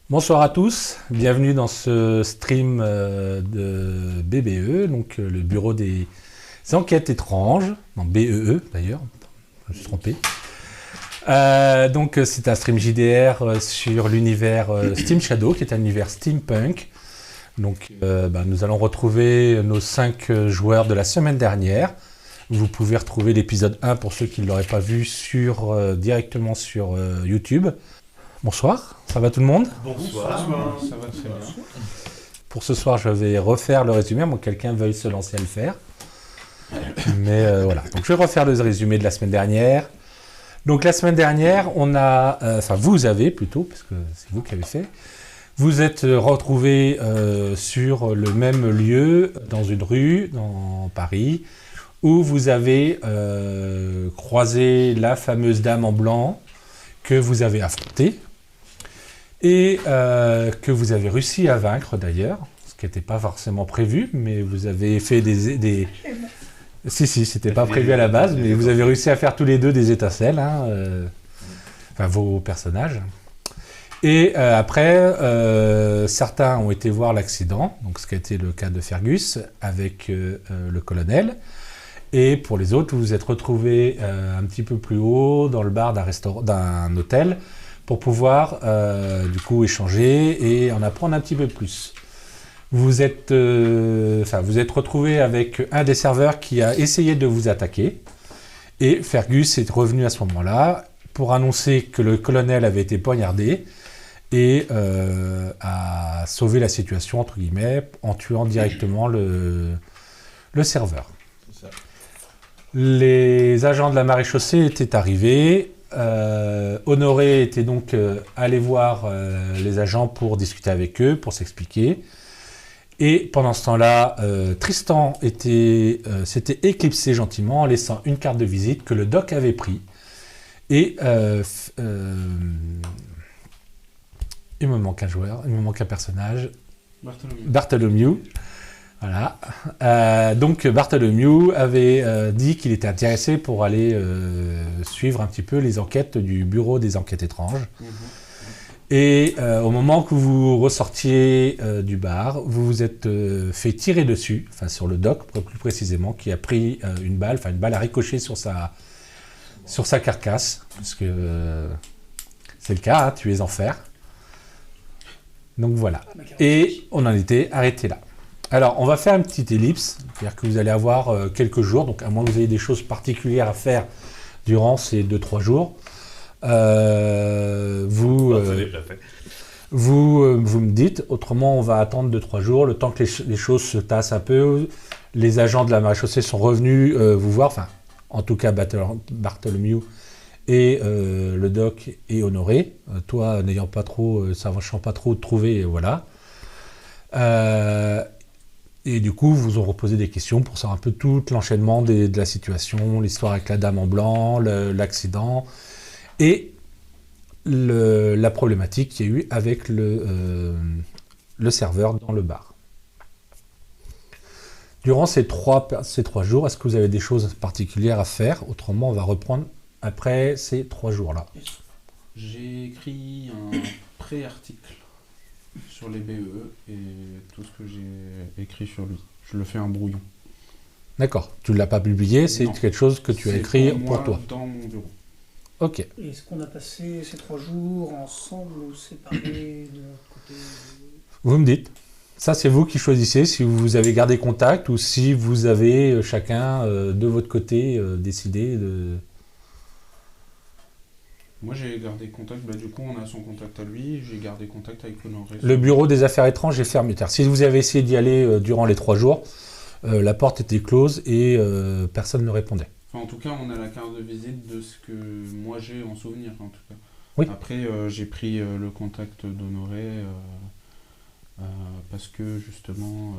Bonsoir à tous, bienvenue dans ce stream de BBE, donc le bureau des enquêtes étranges, non BEE d'ailleurs, je me suis trompé. Donc c'est un stream JDR sur l'univers Steam Shadow, qui est un univers steampunk. Donc nous allons retrouver nos 5 joueurs de la semaine dernière. Vous pouvez retrouver l'épisode 1 pour ceux qui ne l'auraient pas vu directement sur YouTube. Bonsoir, ça va tout le monde ? Bonsoir, ça va très bien. Pour ce soir, je vais refaire le résumé, à moins que quelqu'un veuille se lancer à le faire. Mais voilà, donc je vais refaire le résumé de la semaine dernière. Donc la semaine dernière, vous avez plutôt, parce que c'est vous qui avez fait, vous êtes retrouvés sur le même lieu, dans une rue, dans Paris, où vous avez croisé la fameuse dame en blanc que vous avez affrontée. Et que vous avez réussi à vaincre d'ailleurs, ce qui n'était pas forcément prévu, mais vous avez fait des... Si, c'était pas prévu à la base, mais vous avez réussi à faire tous les deux des étincelles, vos personnages. Et après, certains ont été voir l'accident, donc ce qui a été le cas de Fergus, avec le colonel. Et pour les autres, vous vous êtes retrouvés un petit peu plus haut, dans le bar d'un hôtel, pour pouvoir du coup échanger et en apprendre un petit peu plus. Vous êtes retrouvé avec un des serveurs qui a essayé de vous attaquer, et Fergus est revenu à ce moment-là pour annoncer que le colonel avait été poignardé et a sauvé la situation, entre guillemets, en tuant directement le serveur. C'est ça. Les agents de la maréchaussée étaient arrivés. Honoré était donc allé voir les agents pour discuter avec eux, pour s'expliquer. Et pendant ce temps-là, Tristan s'était éclipsé gentiment en laissant une carte de visite que le doc avait pris. Et il me manque un joueur, il me manque un personnage. Bartholomew. Voilà. Donc Bartholomew avait dit qu'il était intéressé pour aller suivre un petit peu les enquêtes du bureau des enquêtes étranges. Et au moment que vous ressortiez du bar, vous vous êtes fait tirer dessus, sur le doc plus précisément, qui a pris une balle a ricoché sur sa carcasse, parce que c'est le cas, tu es en fer. Donc voilà. Et on en était arrêté là. Alors, on va faire une petite ellipse, c'est-à-dire que vous allez avoir quelques jours, donc à moins que vous ayez des choses particulières à faire durant ces 2-3 jours, vous me dites, autrement on va attendre 2-3 jours, le temps que les choses se tassent un peu. Les agents de la maréchaussée sont revenus vous voir, en tout cas Bartholomew et le doc et Honoré, toi n'ayant pas trop, sachant pas trop trouver, voilà. Et du coup, vous ont reposé des questions pour savoir un peu tout l'enchaînement de la situation, l'histoire avec la dame en blanc, l'accident, et la problématique qu'il y a eu avec le serveur dans le bar. Durant ces trois jours, est-ce que vous avez des choses particulières à faire ? Autrement, on va reprendre après ces 3 jours-là. J'ai écrit un pré-article sur les BE et tout ce que j'ai écrit sur lui. Je le fais en brouillon. D'accord. Tu ne l'as pas publié, c'est quelque chose que tu as écrit pour toi. Dans mon bureau. Ok. Et est-ce qu'on a passé ces 3 jours ensemble ou séparés de notre côté ? Vous me dites. Ça, c'est vous qui choisissez si vous avez gardé contact ou si vous avez chacun de votre côté décidé de... Moi, j'ai gardé contact. Du coup, on a son contact à lui. J'ai gardé contact avec Honoré. Le bureau des affaires étranges est fermé. Si vous avez essayé d'y aller durant les 3 jours, la porte était close et personne ne répondait. En tout cas, on a la carte de visite de ce que moi j'ai en souvenir, en tout cas. Oui. Après, j'ai pris le contact d'Honoré parce que, justement,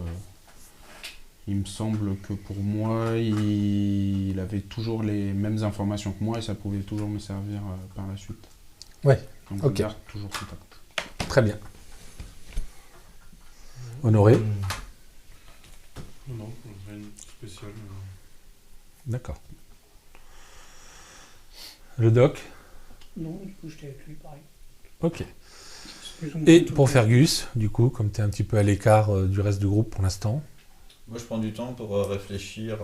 il me semble que pour moi, il avait toujours les mêmes informations que moi et ça pouvait toujours me servir par la suite. Ouais. Donc, Ok. on garde toujours contact. Très bien. Honoré. Non, rien de spécial. D'accord. Le doc. Non, du coup, j'étais avec lui, pareil. Ok. Et pour Fergus, du coup, comme tu es un petit peu à l'écart du reste du groupe pour l'instant. Moi, je prends du temps pour réfléchir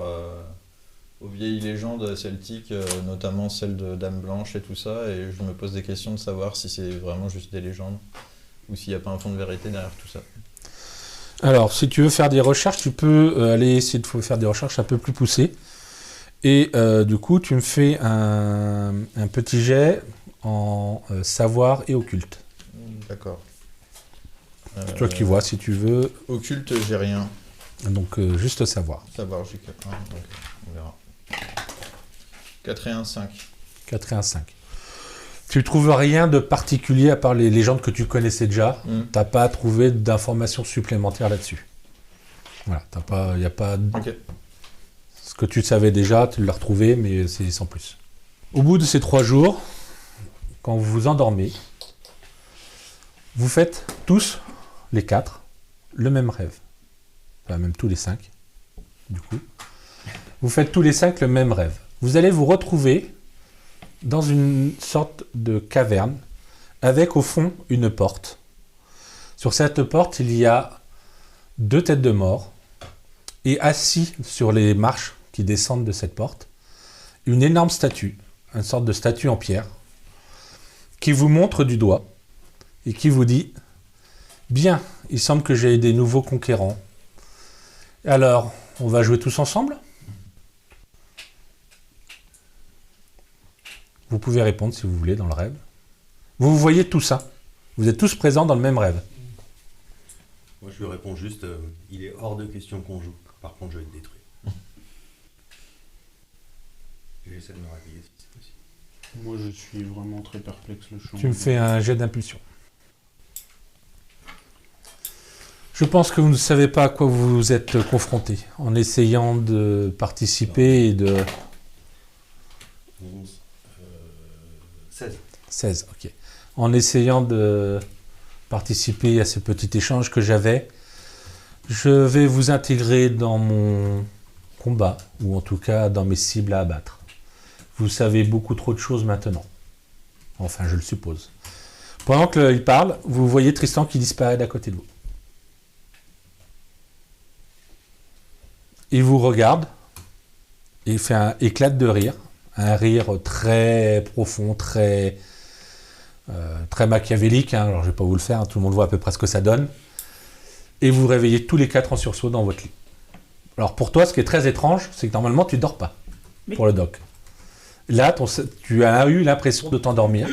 aux vieilles légendes celtiques, notamment celle de Dame Blanche et tout ça, et je me pose des questions de savoir si c'est vraiment juste des légendes ou s'il n'y a pas un fond de vérité derrière tout ça. Alors, si tu veux faire des recherches, tu peux aller essayer de faire des recherches un peu plus poussées. Et du coup, tu me fais un petit jet en savoir et occulte. D'accord. C'est toi qui vois, si tu veux. Occulte, j'ai rien. Donc, juste savoir. Savoir, j'ai 4. Donc on verra. 4 et 1, 5. 4 et 1, 5. Tu trouves rien de particulier à part les légendes que tu connaissais déjà. T'as pas trouvé d'informations supplémentaires là-dessus. Voilà, il n'y a pas... Ok. Ce que tu savais déjà, tu l'as retrouvé, mais c'est sans plus. Au bout de ces 3 jours, quand vous vous endormez, vous faites tous, les 4, le même rêve. Enfin, même tous les 5, du coup. Vous faites tous les 5 le même rêve. Vous allez vous retrouver dans une sorte de caverne, avec au fond une porte. Sur cette porte, il y a 2 têtes de mort, et assis sur les marches qui descendent de cette porte, une énorme statue, une sorte de statue en pierre, qui vous montre du doigt, et qui vous dit « Bien, il semble que j'ai des nouveaux conquérants. Alors, on va jouer tous ensemble ?» Vous pouvez répondre si vous voulez dans le rêve. Vous voyez tout ça. Vous êtes tous présents dans le même rêve. Moi, je lui réponds juste il est hors de question qu'on joue. Par contre, je vais te détruire. J'essaie de me réveiller si c'est possible. Moi, je suis vraiment très perplexe. Tu me fais un jet d'impulsion. Je pense que vous ne savez pas à quoi vous êtes confronté en essayant de participer et de... 11, 16. 16, ok. En essayant de participer à ce petit échange que j'avais, je vais vous intégrer dans mon combat, ou en tout cas dans mes cibles à abattre. Vous savez beaucoup trop de choses maintenant. Enfin, je le suppose. Pendant qu'il parle, vous voyez Tristan qui disparaît d'à côté de vous. Il vous regarde, et il fait un éclate de rire, un rire très profond, très machiavélique, hein. Alors je ne vais pas vous le faire, hein. Tout le monde voit à peu près ce que ça donne. Et vous vous réveillez tous les 4 en sursaut dans votre lit. Alors pour toi, ce qui est très étrange, c'est que normalement tu ne dors pas, pour le doc. Là, tu as eu l'impression de t'endormir.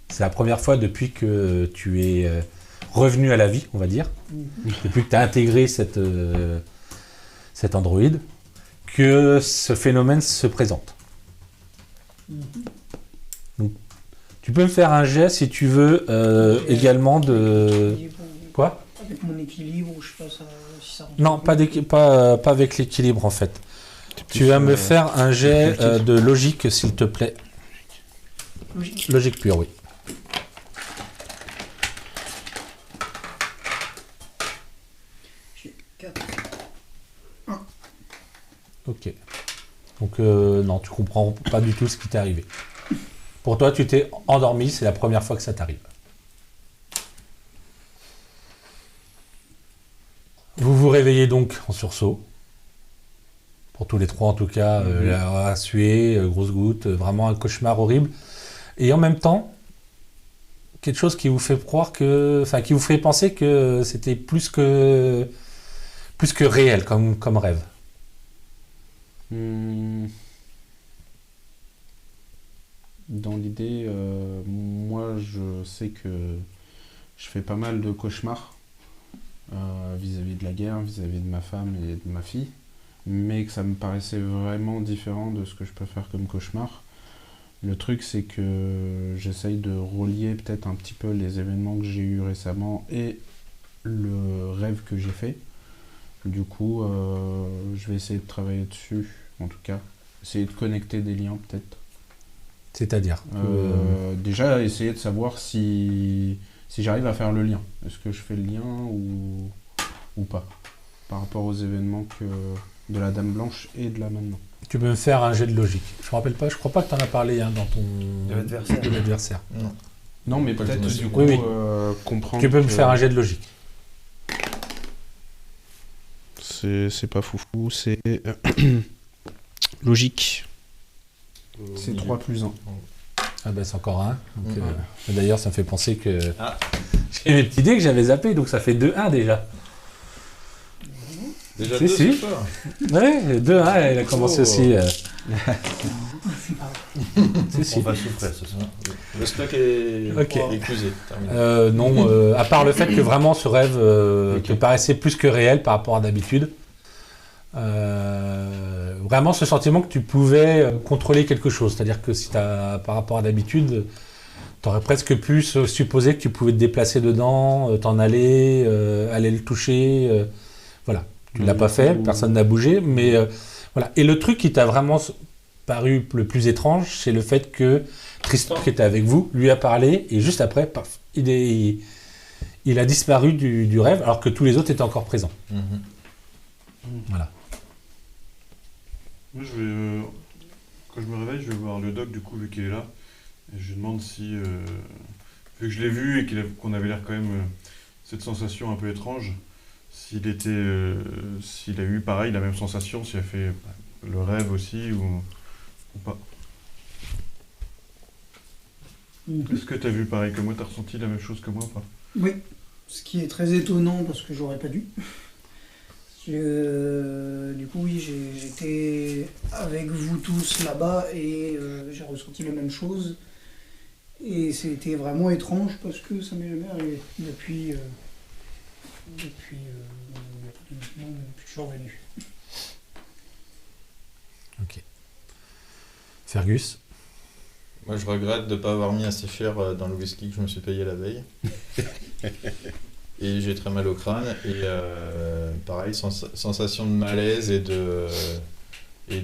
C'est la première fois depuis que tu es revenu à la vie, on va dire, depuis que tu as intégré cet androïde, que ce phénomène se présente. Donc, tu peux me faire un jet si tu veux également de... Quoi ? Avec mon équilibre, je sais pas si ça rentre. Non, pas avec l'équilibre en fait. Tu vas me faire un jet de logique s'il te plaît. Logique pure, oui. J'ai 4. Ok. Donc non, tu comprends pas du tout ce qui t'est arrivé. Pour toi, tu t'es endormi, c'est la première fois que ça t'arrive. Vous vous réveillez donc en sursaut. Pour tous les 3 en tout cas, à suer, grosse goutte, vraiment un cauchemar horrible. Et en même temps, quelque chose qui vous fait croire que... Enfin, qui vous fait penser que c'était plus que réel comme rêve. Dans l'idée, moi je sais que je fais pas mal de cauchemars vis-à-vis de la guerre, vis-à-vis de ma femme et de ma fille, mais que ça me paraissait vraiment différent de ce que je peux faire comme cauchemar. Le truc, c'est que j'essaye de relier peut-être un petit peu les événements que j'ai eus récemment et le rêve que j'ai fait. Du coup, je vais essayer de travailler dessus, en tout cas. Essayer de connecter des liens, peut-être. C'est-à-dire déjà, essayer de savoir si j'arrive à faire le lien. Est-ce que je fais le lien ou pas, par rapport aux événements de la Dame Blanche et de là maintenant. Tu peux me faire un jet de logique. Je me rappelle pas, je crois pas que tu en as parlé hein, dans ton... De l'adversaire. De l'adversaire. Non. Non, mais Pas que je peut-être me du souviens. coup Oui, comprendre. Tu peux me que faire un jet de logique. C'est pas foufou, c'est logique. C'est 3 plus 1. Ah ben c'est encore un. Donc, Mhm. d'ailleurs, ça me fait penser que Ah. j'ai une petite idée que j'avais zappé, donc ça fait 2-1 déjà. Déjà Si, deux si. ce soir. Ouais, 2-1, elle a commencé Oh. aussi. Si, si. On va souffrir ce soir. Le stock est Ok. épuisé. Terminé. Non, à part le fait que vraiment ce rêve te paraissait plus que réel par rapport à d'habitude. Vraiment ce sentiment que tu pouvais contrôler quelque chose. C'est-à-dire que si par rapport à d'habitude, tu aurais presque pu supposer que tu pouvais te déplacer dedans, t'en aller, aller le toucher. Voilà. Tu l'as pas fait, personne n'a bougé. Mais voilà. Et le truc qui t'a vraiment paru le plus étrange, c'est le fait que Tristan, qui était avec vous, lui a parlé et juste après, paf, il a disparu du rêve alors que tous les autres étaient encore présents. Mhm. Voilà. Moi, quand je me réveille, je vais voir le doc, du coup, vu qu'il est là. Et je lui demande si, vu que je l'ai vu et qu'on avait l'air quand même cette sensation un peu étrange, s'il a eu pareil, la même sensation, s'il a fait le rêve aussi ou pas. Est-ce que tu as vu pareil que moi, tu as ressenti la même chose que moi ou pas? Oui, ce qui est très étonnant parce que j'aurais pas dû. Du coup, oui, j'étais avec vous tous là-bas et j'ai ressenti la même chose. Et c'était vraiment étrange parce que ça m'est jamais arrivé depuis que je suis revenu. Ok. Fergus. Moi, je regrette de ne pas avoir mis assez cher dans le whisky que je me suis payé la veille. Et j'ai très mal au crâne. Et pareil, sensation de malaise et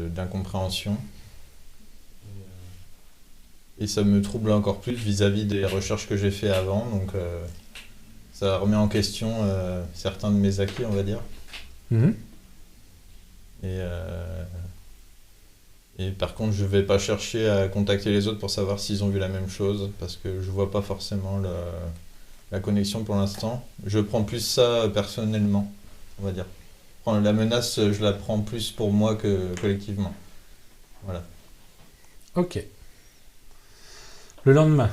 d'incompréhension. Et ça me trouble encore plus vis-à-vis des recherches que j'ai fait avant. Donc, ça remet en question certains de mes acquis, on va dire. Mhm. Et par contre, je vais pas chercher à contacter les autres pour savoir s'ils ont vu la même chose, parce que je vois pas forcément la connexion pour l'instant. Je prends plus ça personnellement, on va dire. La menace, je la prends plus pour moi que collectivement. Voilà. Ok. Le lendemain,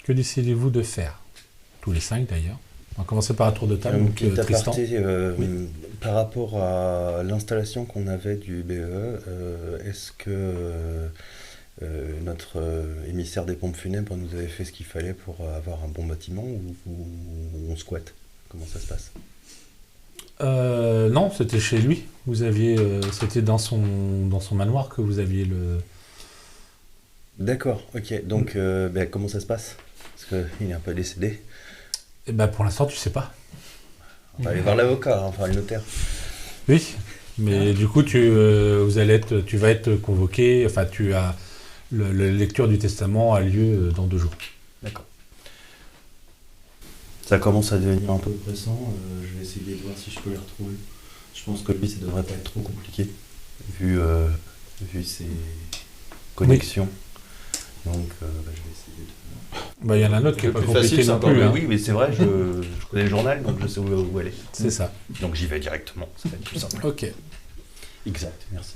que décidez-vous de faire? Tous les 5 d'ailleurs. On va commencer par un tour de table. Donc, Petit Tristan. aparté, par rapport à l'installation qu'on avait du BE, est-ce que notre émissaire des pompes funèbres nous avait fait ce qu'il fallait pour avoir un bon bâtiment ou on squatte? Comment ça se passe? Non, c'était chez lui. Vous aviez, c'était dans son manoir que vous aviez le. D'accord, ok. Donc, comment ça se passe? Parce qu'il est un peu décédé. Eh ben, pour l'instant, tu sais pas. On va aller voir l'avocat, enfin le notaire. Oui, mais du coup, tu vas être convoqué. Enfin, la lecture du testament a lieu dans 2 jours. D'accord. Ça commence à devenir un peu pressant. Je vais essayer de voir si je peux les retrouver. Je pense que lui, ça devrait pas être trop compliqué, vu ses connexions. Donc, je vais essayer de... Bah, il y en a un autre qui est Le pas plus compliqué facile, c'est non encore plus. Oui, Hein. oui, mais c'est vrai, je connais le journal, donc je sais où aller. C'est ça. Donc j'y vais directement, ça va être plus simple. Ok. Exact, merci.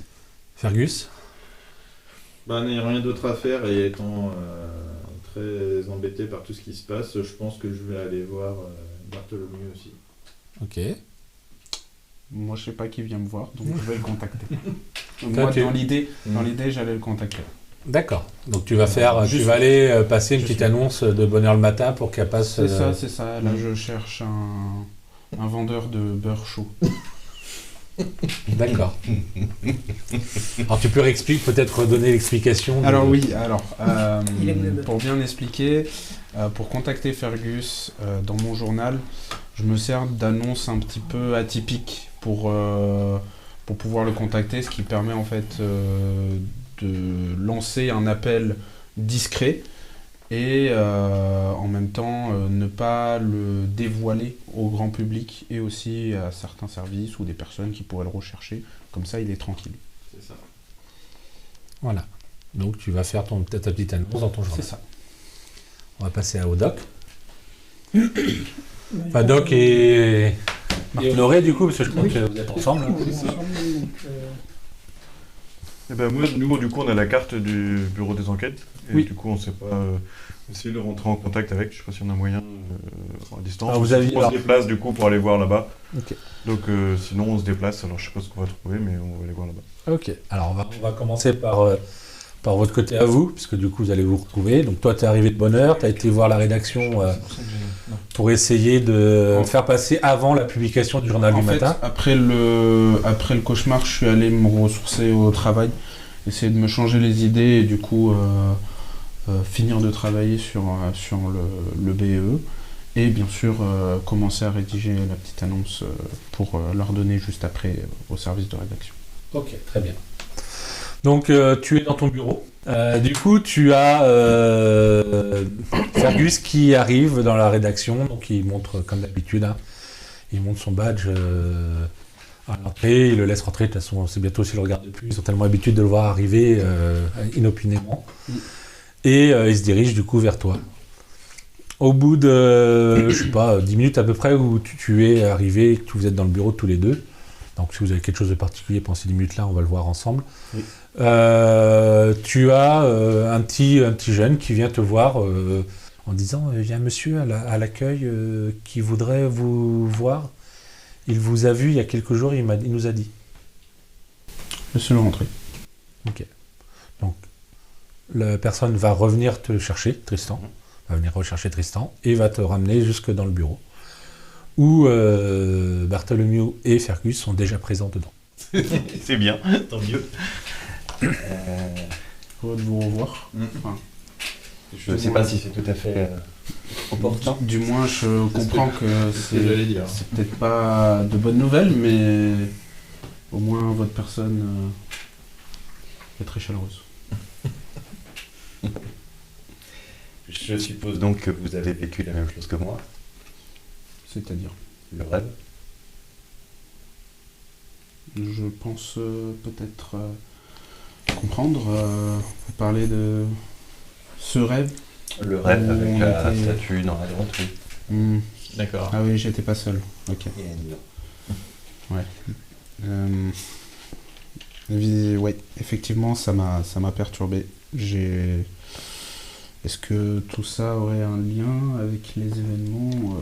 Fergus. Bah, n'ayant rien d'autre à faire et étant très embêté par tout ce qui se passe, je pense que je vais aller voir Bartholomew aussi. Ok. Moi, je sais pas qui vient me voir, donc je vais le contacter. Toi, Moi, tu- dans l'idée, j'allais le contacter. D'accord. Donc tu vas aller passer une petite annonce de bonne heure le matin pour qu'elle passe. C'est ça. Là, je cherche un vendeur de beurre chaud. D'accord. Alors tu peux peut-être redonner l'explication. Alors oui, Il aime le beurre. pour bien expliquer, pour contacter Fergus, dans mon journal, je me sers d'annonces un petit peu atypiques pour pouvoir le contacter, ce qui permet en fait de lancer un appel discret et en même temps ne pas le dévoiler au grand public et aussi à certains services ou des personnes qui pourraient le rechercher. Comme ça, il est tranquille. C'est ça. Voilà. Donc tu vas faire ta petite annonce dans ton journal. C'est ça. On va passer au doc. Enfin, doc et Marc-Lauré, du coup, parce que je crois que vous êtes ensemble. Hein. On est ensemble, donc, Eh ben nous, du coup, on a la carte du bureau des enquêtes. Et Oui. du coup, on sait pas essayer de rentrer en contact avec. Je sais pas s'il y en a moyen à distance. Alors, vous aviez- On alors- se déplace du coup pour aller voir là-bas. Ok. Donc sinon, on se déplace. Alors je sais pas ce qu'on va trouver, mais on va aller voir là-bas. Ok, alors on va commencer par votre côté à vous, puisque du coup vous allez vous retrouver. Donc toi tu es arrivé de bonne heure, tu as été voir la rédaction pour essayer de faire passer avant la publication du journal du En fait, matin. après le cauchemar, je suis allé me ressourcer au travail, essayer de me changer les idées et du coup finir de travailler sur le BE et bien sûr commencer à rédiger la petite annonce pour leur donner juste après au service de rédaction. Ok, très bien. Donc tu es dans ton bureau. Du coup tu as Fergus qui arrive dans la rédaction, donc il montre comme d'habitude, hein, il montre son badge à l'entrée, il le laisse rentrer, de toute façon c'est bientôt s'il le regarde plus, ils sont tellement habitués de le voir arriver inopinément. Et il se dirige du coup vers toi. Au bout de, je sais pas, 10 minutes à peu près où tu es arrivé, que vous êtes dans le bureau tous les deux, donc si vous avez quelque chose de particulier pendant ces 10 minutes-là, on va le voir ensemble. Oui. Tu as un petit jeune qui vient te voir en disant il y a un monsieur à l'accueil qui voudrait vous voir. Il vous a vu il y a quelques jours, il nous a dit. Laissez-le rentrer. Ok. Donc la personne va revenir te chercher, Tristan. Va venir rechercher Tristan et va te ramener jusque dans le bureau où Bartholomew et Fergus sont déjà présents dedans. C'est bien, tant mieux. Heureux de vous revoir. Enfin, Je ne sais pas si c'est tout à fait opportun. du moins, je comprends que C'est ce que j'allais dire. c'est peut-être pas de bonnes nouvelles, mais au moins votre personne est très chaleureuse. Je suppose donc que vous avez vécu la même chose que moi, C'est-à-dire, le rêve. je pense peut-être comprendre. Vous parlez de ce rêve. Le rêve On avec la était- statue dans la droite, oui. D'accord. Ah oui, j'étais pas seul. Ok. Et non. Ouais, effectivement, ça m'a perturbé. Est-ce que tout ça aurait un lien avec les événements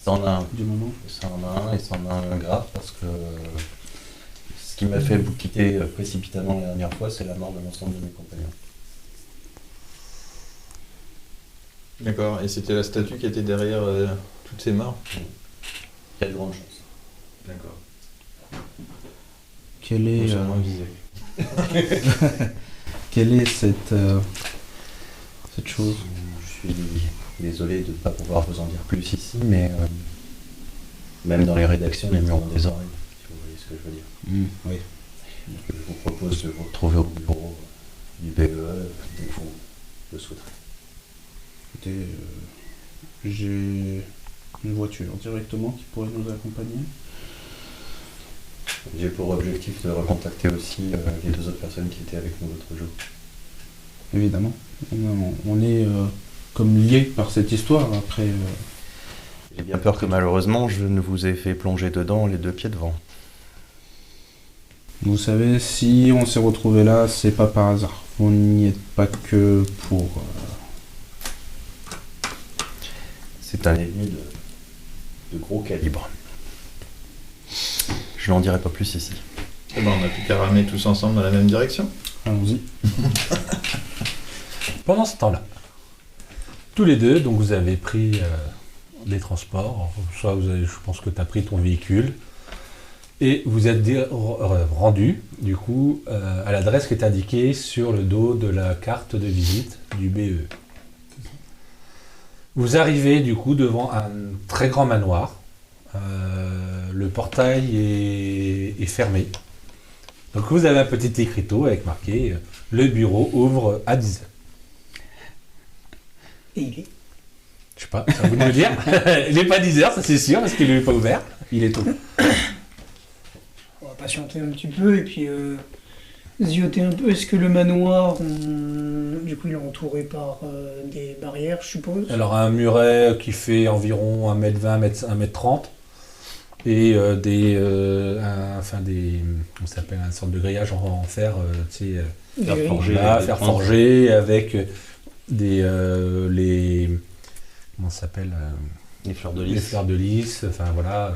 Ça en a un. du moment? Ça en a un et ça en a un grave parce que ce qui m'a fait vous quitter précipitamment la dernière fois, c'est la mort de l'ensemble de mes compagnons. D'accord. Et c'était la statue qui était derrière toutes ces morts. Il y a de grandes chances. D'accord. Quelle est, Nous sommes moins visés. quelle est cette chose? Je suis désolé de ne pas pouvoir vous en dire plus ici, mais même dans les rédactions, les murs ont des oreilles, si vous voyez ce que je veux dire. Oui. Donc, je vous propose de vous retrouver au bureau du BE dès que vous le souhaiterez. Écoutez, j'ai une voiture directement qui pourrait nous accompagner. J'ai pour objectif de recontacter aussi les deux autres personnes qui étaient avec nous l'autre jour. Évidemment. On est comme liés par cette histoire. Après, J'ai bien peur que malheureusement je ne vous ai fait plonger dedans les deux pieds devant. vous savez, si on s'est retrouvé là, c'est pas par hasard. On n'y est pas que pour. C'est un ennemi de gros calibre. Je n'en dirai pas plus ici. Eh ben, on n'a plus qu'à ramer tous ensemble dans la même direction. Allons-y. Pendant ce temps-là, tous les deux, donc vous avez pris les transports, soit je pense que tu as pris ton véhicule, et vous êtes rendu, du coup, à l'adresse qui est indiquée sur le dos de la carte de visite du BE. Vous arrivez, du coup, devant un très grand manoir. Le portail est fermé. Donc vous avez un petit écriteau avec marqué « Le bureau ouvre à 10h ». Et il est. Je sais pas, c'est à vous de me dire. Il n'est pas 10h, ça c'est sûr, parce qu'il n'est pas ouvert. Il est tôt. On va patienter un petit peu et puis zioter un peu. Est-ce que le manoir, du coup, il est entouré par des barrières, je suppose. Alors un muret qui fait environ 1m20, 1m30 et on s'appelle une sorte de grillage en fer, tu sais, Des Fer grilles. forgé. là, des fer pointes. forgé avec comment ça s'appelle Les fleurs de les lys. fleurs de lys, enfin voilà.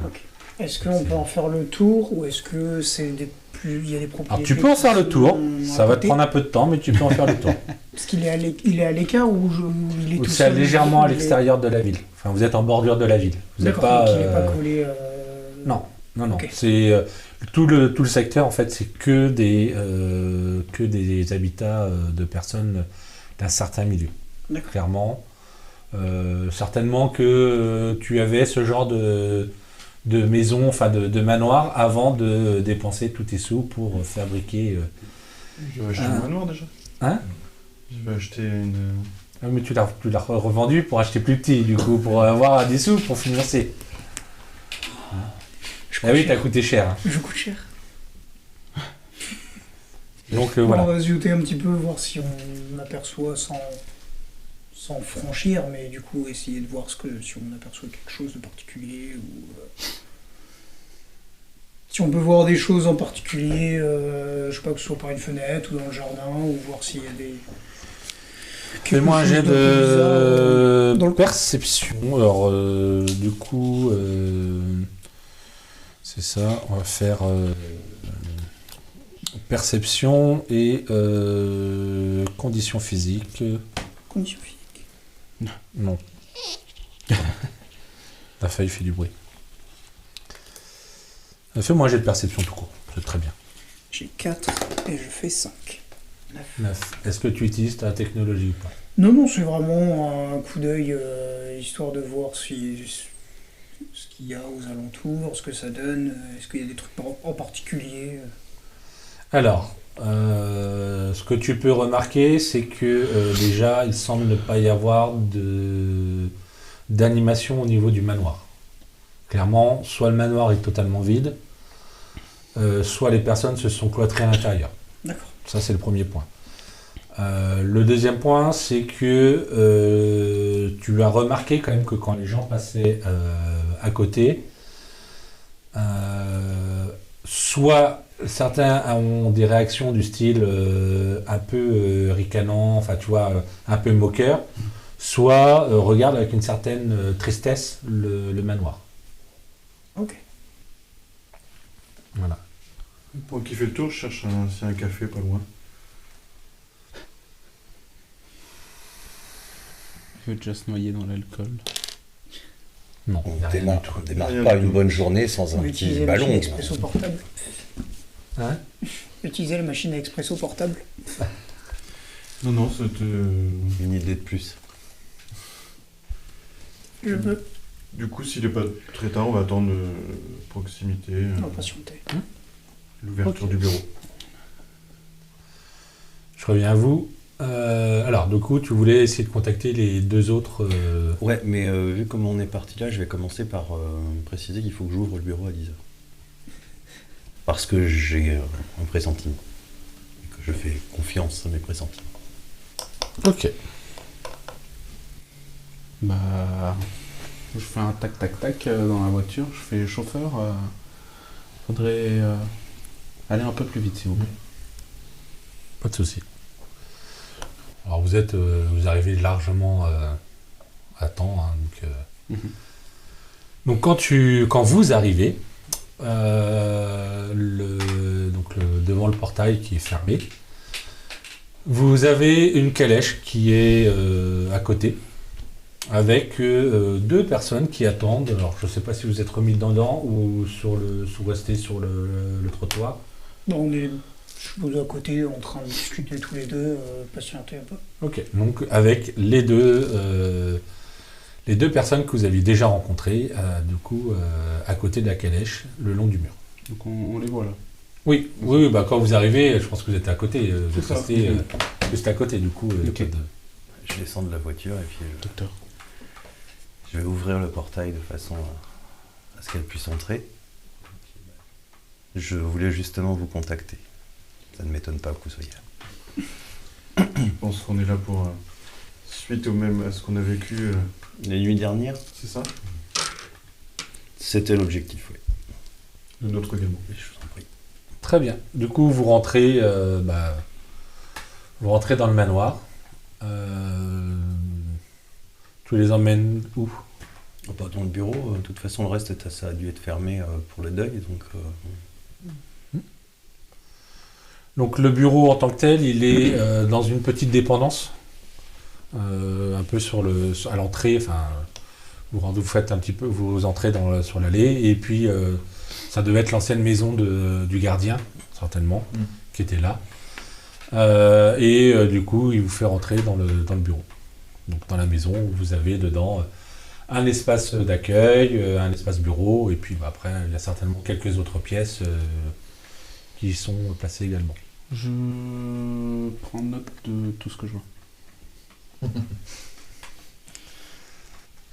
Est-ce qu'on peut en faire le tour ou est-ce que il y a des propriétés Alors tu peux en faire le qui tour, sont ça à va te côté? prendre un peu de temps, mais tu peux en faire le tour. Parce qu'il est il est à l'écart ou il est tout C'est seul? légèrement à Il est- l'extérieur de la ville. Enfin, vous êtes en bordure de la ville. Vous n'êtes D'accord, pas. donc il n'est pas collé. Non, non. Ok. C'est tout le secteur en fait, c'est que des habitats de personnes d'un certain milieu. D'accord. Clairement, certainement que tu avais ce genre de maison, enfin de manoir, avant de dépenser tous tes sous pour fabriquer. Je vais acheter un manoir déjà. Hein? Je vais acheter une. Ah, mais tu l'as revendu pour acheter plus petit, du coup, pour avoir des sous pour financer. Ah oui, t'as coûté cher. Hein. Je coûte cher. Donc On voilà. va zioter un petit peu, voir si on aperçoit sans franchir, mais du coup essayer de voir si on aperçoit quelque chose de particulier ou si on peut voir des choses en particulier, je sais pas, que ce soit par une fenêtre ou dans le jardin, ou voir s'il y a des. Fais-moi un quelque jet chose d'un peu bizarre, de dans le- perception. Alors, du coup, c'est ça. On va faire perception et conditions physiques. Condition physique. Non. La feuille fait du bruit. Fais-moi un jet de perception tout court. C'est très bien. J'ai 4 et je fais 5. 9. Est-ce que tu utilises ta technologie ou pas? Non, c'est vraiment un coup d'œil, histoire de voir ce qu'il y a aux alentours, ce que ça donne, est-ce qu'il y a des trucs en particulier. Alors, ce que tu peux remarquer, c'est que déjà, il semble ne pas y avoir d'animation au niveau du manoir. Clairement, soit le manoir est totalement vide, soit les personnes se sont cloîtrées à l'intérieur. D'accord. Ça, c'est le premier point. Le deuxième point, c'est que tu as remarqué quand même que quand les gens passaient à côté, soit certains ont des réactions du style un peu ricanant, enfin tu vois, un peu moqueur, soit regardent avec une certaine tristesse le manoir. Ok. Voilà. Pour qui fait le tour, je cherche s'il y a un café pas loin. Il veut déjà se noyer dans l'alcool. Non, On il y a rien démarre, du tout. on démarre Rien pas du une tout. bonne journée sans On un va petit utiliser la machine ballon. expresso portable. Hein? Utiliser la machine à expresso portable. Non, c'était. Une idée de plus. Je peux. Du coup, s'il est pas très tard, on va attendre proximité, On va patienter. l'ouverture Ok. du bureau. Je reviens à vous. Alors, du coup, tu voulais essayer de contacter les deux autres. Ouais, mais vu comment on est parti là, je vais commencer par préciser qu'il faut que j'ouvre le bureau à 10h. Parce que j'ai un pressentiment. Et que je fais confiance à mes pressentiments. Ok. Bah, je fais un tac dans la voiture. Je fais chauffeur. Faudrait aller un peu plus vite, s'il vous plaît. Pas de souci. Alors vous arrivez largement à temps. Hein, donc quand vous arrivez, devant le portail qui est fermé, vous avez une calèche qui est à côté, avec deux personnes qui attendent. Alors je ne sais pas si vous êtes remis dedans ou resté sur le trottoir. Bon, on est, je suppose, à côté, en train de discuter tous les deux, patienter un peu. Ok, donc avec les deux personnes que vous aviez déjà rencontrées, à côté de la calèche, le long du mur. Donc on les voit là. Oui, bah, quand vous arrivez, je pense que vous êtes à côté, vous êtes C'est ça. resté juste à côté, du coup. Ok. Pas de- Je descends de la voiture et puis Docteur. je vais ouvrir le portail de façon à ce qu'elle puisse entrer. Je voulais justement vous contacter. Ça ne m'étonne pas que vous soyez là. Je pense qu'on est là pour suite à ce qu'on a vécu. La nuit dernière, C'est ça? c'était l'objectif, oui. Le nôtre également. Je vous en prie. Très bien. Du coup, vous rentrez dans le manoir. Tu les emmènes où? Pas dans le bureau, de toute façon, le reste, ça a dû être fermé pour le deuil, donc... Donc le bureau en tant que tel, il est dans une petite dépendance, un peu à l'entrée. Enfin, vous faites un petit peu, vous entrez sur l'allée, et puis ça devait être l'ancienne maison du gardien, certainement, qui était là. Du coup, il vous fait rentrer dans le bureau. Donc dans la maison, vous avez dedans un espace d'accueil, un espace bureau, et puis après, il y a certainement quelques autres pièces qui y sont placées également. Je prends note de tout ce que je vois.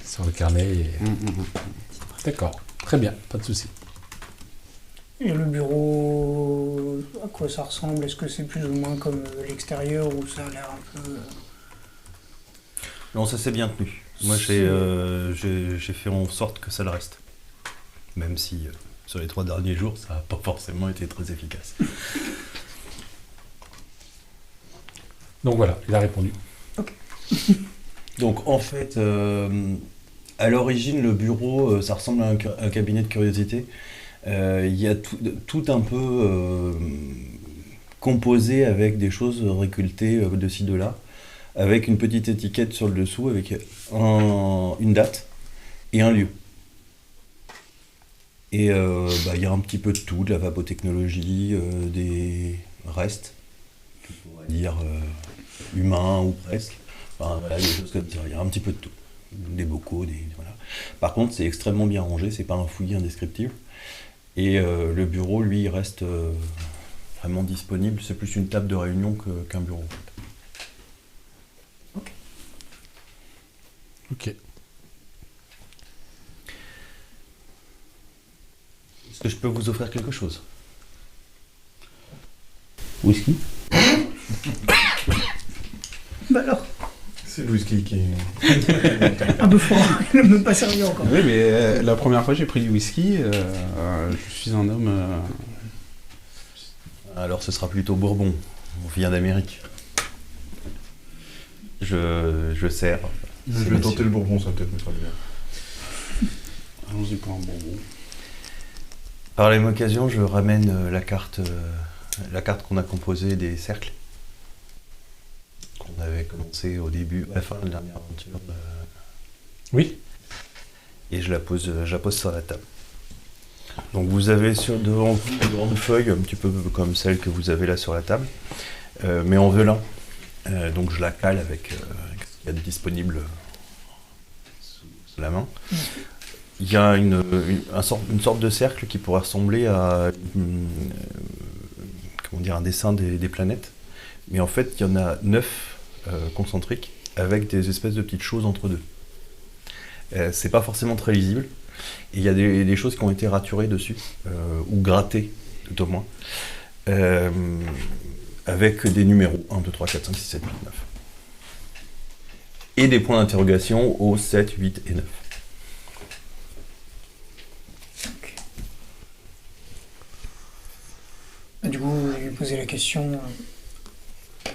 Sur le carnet. D'accord, très bien, pas de souci. Et le bureau, à quoi ça ressemble? Est-ce que c'est plus ou moins comme l'extérieur où ça a l'air un peu... Non, ça s'est bien tenu. Moi, j'ai fait en sorte que ça le reste. Même si, sur les 3 derniers jours, ça n'a pas forcément été très efficace. Donc voilà, il a répondu. Donc, en fait, à l'origine, le bureau, ça ressemble à un cabinet de curiosité. Il y a tout un peu composé avec des choses récoltées de ci, de là, avec une petite étiquette sur le dessous, avec une date et un lieu. Et il y a un petit peu de tout, de la vapotechnologie, des restes, on pourrait dire humains ou presque. Enfin, voilà, des choses comme ça. Il y a un petit peu de tout. Des bocaux, voilà. Par contre, c'est extrêmement bien rangé, c'est pas un fouillis indescriptible. Et le bureau, lui, il reste vraiment disponible. C'est plus une table de réunion qu'un bureau. En fait. Ok. Est-ce que je peux vous offrir quelque chose? Whisky? Bah alors, C'est le whisky qui est... un peu fort, il n'a même pas servi encore. Oui, mais la première fois que j'ai pris du whisky, je suis un homme... Alors ce sera plutôt Bourbon. On vient d'Amérique. Je sers. Je vais tenter le bourbon, ça peut-être mettra bien. Allons-y pour un bonbon. Par la même occasion, je ramène la carte qu'on a composée des cercles. Qu'on avait commencé au début, à la fin de la dernière aventure. Oui. Et je la pose sur la table. Donc vous avez devant vous une grande feuille, un petit peu comme celle que vous avez là sur la table, mais en velin. Donc je la cale avec ce qu'il y a de disponible sous la main. Il y a une sorte de cercle qui pourrait ressembler à un dessin des planètes. Mais en fait, il y en a 9 concentriques avec des espèces de petites choses entre deux. C'est pas forcément très lisible. Et il y a des choses qui ont été raturées dessus, ou grattées, tout au moins, avec des numéros 1, 2, 3, 4, 5, 6, 7, 8, 9. Et des points d'interrogation au 7, 8 et 9. Du coup, je lui ai posé la question,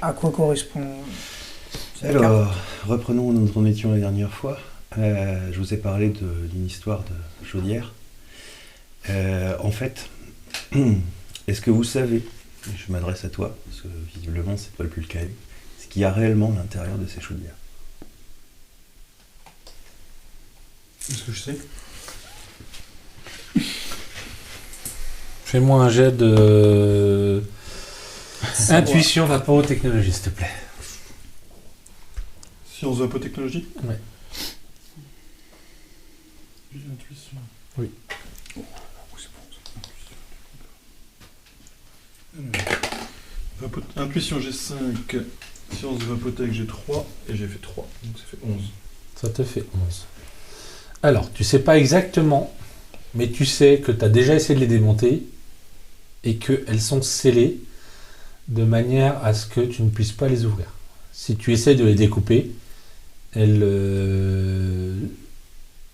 à quoi correspond cette carte? Alors, reprenons où nous en étions la dernière fois. Je vous ai parlé d'une histoire de chaudière. En fait, est-ce que vous savez, et je m'adresse à toi, parce que visiblement c'est pas le plus le cas, ce qu'il y a réellement à l'intérieur de ces chaudières? Est-ce que je sais? Fais-moi un jet de intuition vapotechnologie, s'il te plaît. Sciences vapotechnologie? Ouais. J'ai l'intuition. Oui. Oh, c'est bon, ça. Alors, intuition, j'ai 5. Sciences de vapotech, j'ai 3. Et j'ai fait 3. Donc ça fait 11. Ça te fait 11. Alors, tu sais pas exactement, mais tu sais que tu as déjà essayé de les démonter et qu'elles sont scellées de manière à ce que tu ne puisses pas les ouvrir. Si tu essaies de les découper, elles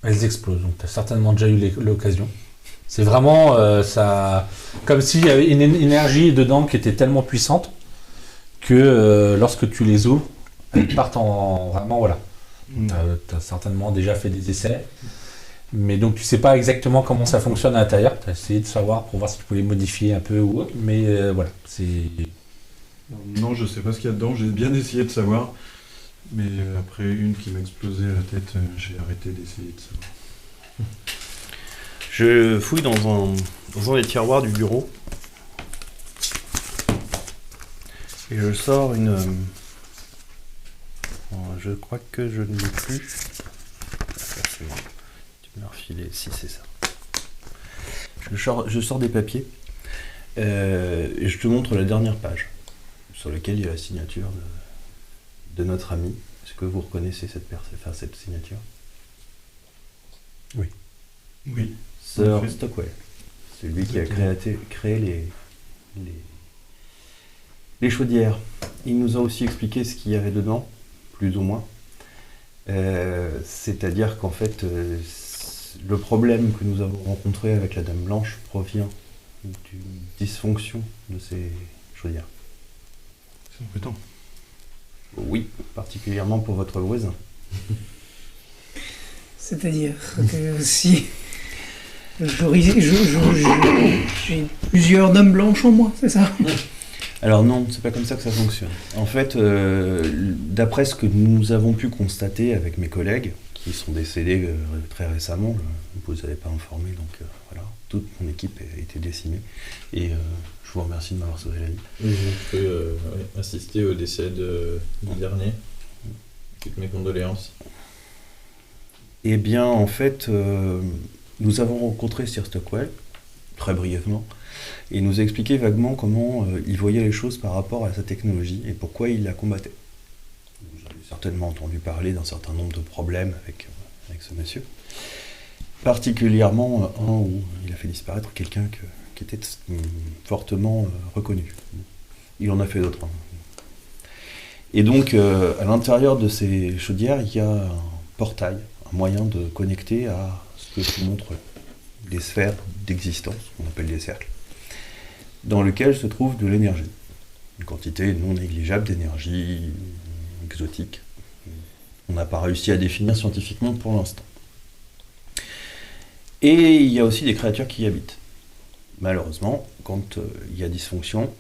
explosent. Donc tu as certainement déjà eu l'occasion. C'est vraiment ça, comme s'il y avait une énergie dedans qui était tellement puissante que lorsque tu les ouvres, elles partent en vraiment voilà. Tu as certainement déjà fait des essais, mais donc tu sais pas exactement comment ça fonctionne à l'intérieur. Tu as essayé de savoir pour voir si tu pouvais modifier un peu ou autre, mais voilà, c'est. Non, je sais pas ce qu'il y a dedans, j'ai bien essayé de savoir, mais après une qui m'a explosé à la tête, j'ai arrêté d'essayer de savoir. Je fouille dans un des tiroirs du bureau et je sors une. Je crois que je ne l'ai plus. C'est bon. Tu me l'as refilé, si c'est ça. Je sors des papiers et je te montre la dernière page sur laquelle il y a la signature de notre ami. Est-ce que vous reconnaissez cette signature? Oui. Sir Stockwell. C'est lui qui a créé les chaudières. Il nous a aussi expliqué ce qu'il y avait dedans, plus ou moins. C'est-à-dire qu'en fait, le problème que nous avons rencontré avec la Dame Blanche provient d'une dysfonction de ces chaudières. C'est embêtant. Oui, particulièrement pour votre voisin. C'est-à-dire que si j'ai plusieurs dames blanches en moi, c'est ça? Alors non, c'est pas comme ça que ça fonctionne. En fait, d'après ce que nous avons pu constater avec mes collègues, qui sont décédés très récemment, vous n'avez pas informé, donc voilà, toute mon équipe a été décimée, et je vous remercie de m'avoir sauvé la vie. Oui, j'ai pu assister au décès du dernier. Toutes mes condoléances. Eh bien, en fait, nous avons rencontré Sir Stockwell, très brièvement, et il nous a expliqué vaguement comment il voyait les choses par rapport à sa technologie et pourquoi il la combattait. Vous avez certainement entendu parler d'un certain nombre de problèmes avec ce monsieur. Particulièrement un où il a fait disparaître quelqu'un qui était fortement reconnu. Il en a fait d'autres. Et donc, à l'intérieur de ces chaudières, il y a un portail, un moyen de connecter à ce que je vous montre, des sphères d'existence, qu'on appelle des cercles, dans lequel se trouve de l'énergie. Une quantité non négligeable d'énergie exotique. On n'a pas réussi à définir scientifiquement pour l'instant. Et il y a aussi des créatures qui y habitent. Malheureusement, quand il y a dysfonction,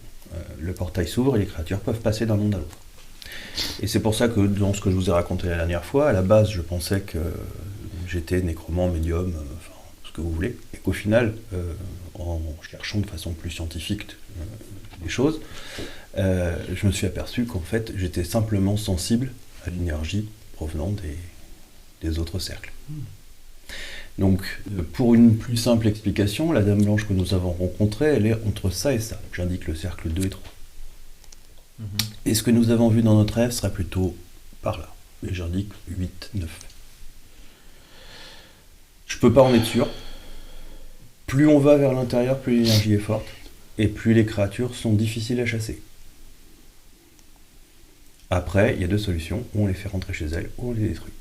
le portail s'ouvre et les créatures peuvent passer d'un monde à l'autre. Et c'est pour ça que dans ce que je vous ai raconté la dernière fois, à la base je pensais que j'étais nécromant, médium, enfin ce que vous voulez, et qu'au final, en cherchant de façon plus scientifique les choses, je me suis aperçu qu'en fait j'étais simplement sensible à l'énergie provenant des autres cercles. Donc, pour une plus simple explication, la Dame Blanche que nous avons rencontrée, elle est entre ça et ça. J'indique le cercle 2 et 3. Et ce que nous avons vu dans notre rêve serait plutôt par là. Et j'indique 8, 9. Je peux pas en être sûr. Plus on va vers l'intérieur, plus l'énergie est forte. Et plus les créatures sont difficiles à chasser. Après, il y a deux solutions. Ou on les fait rentrer chez elles, ou on les détruit.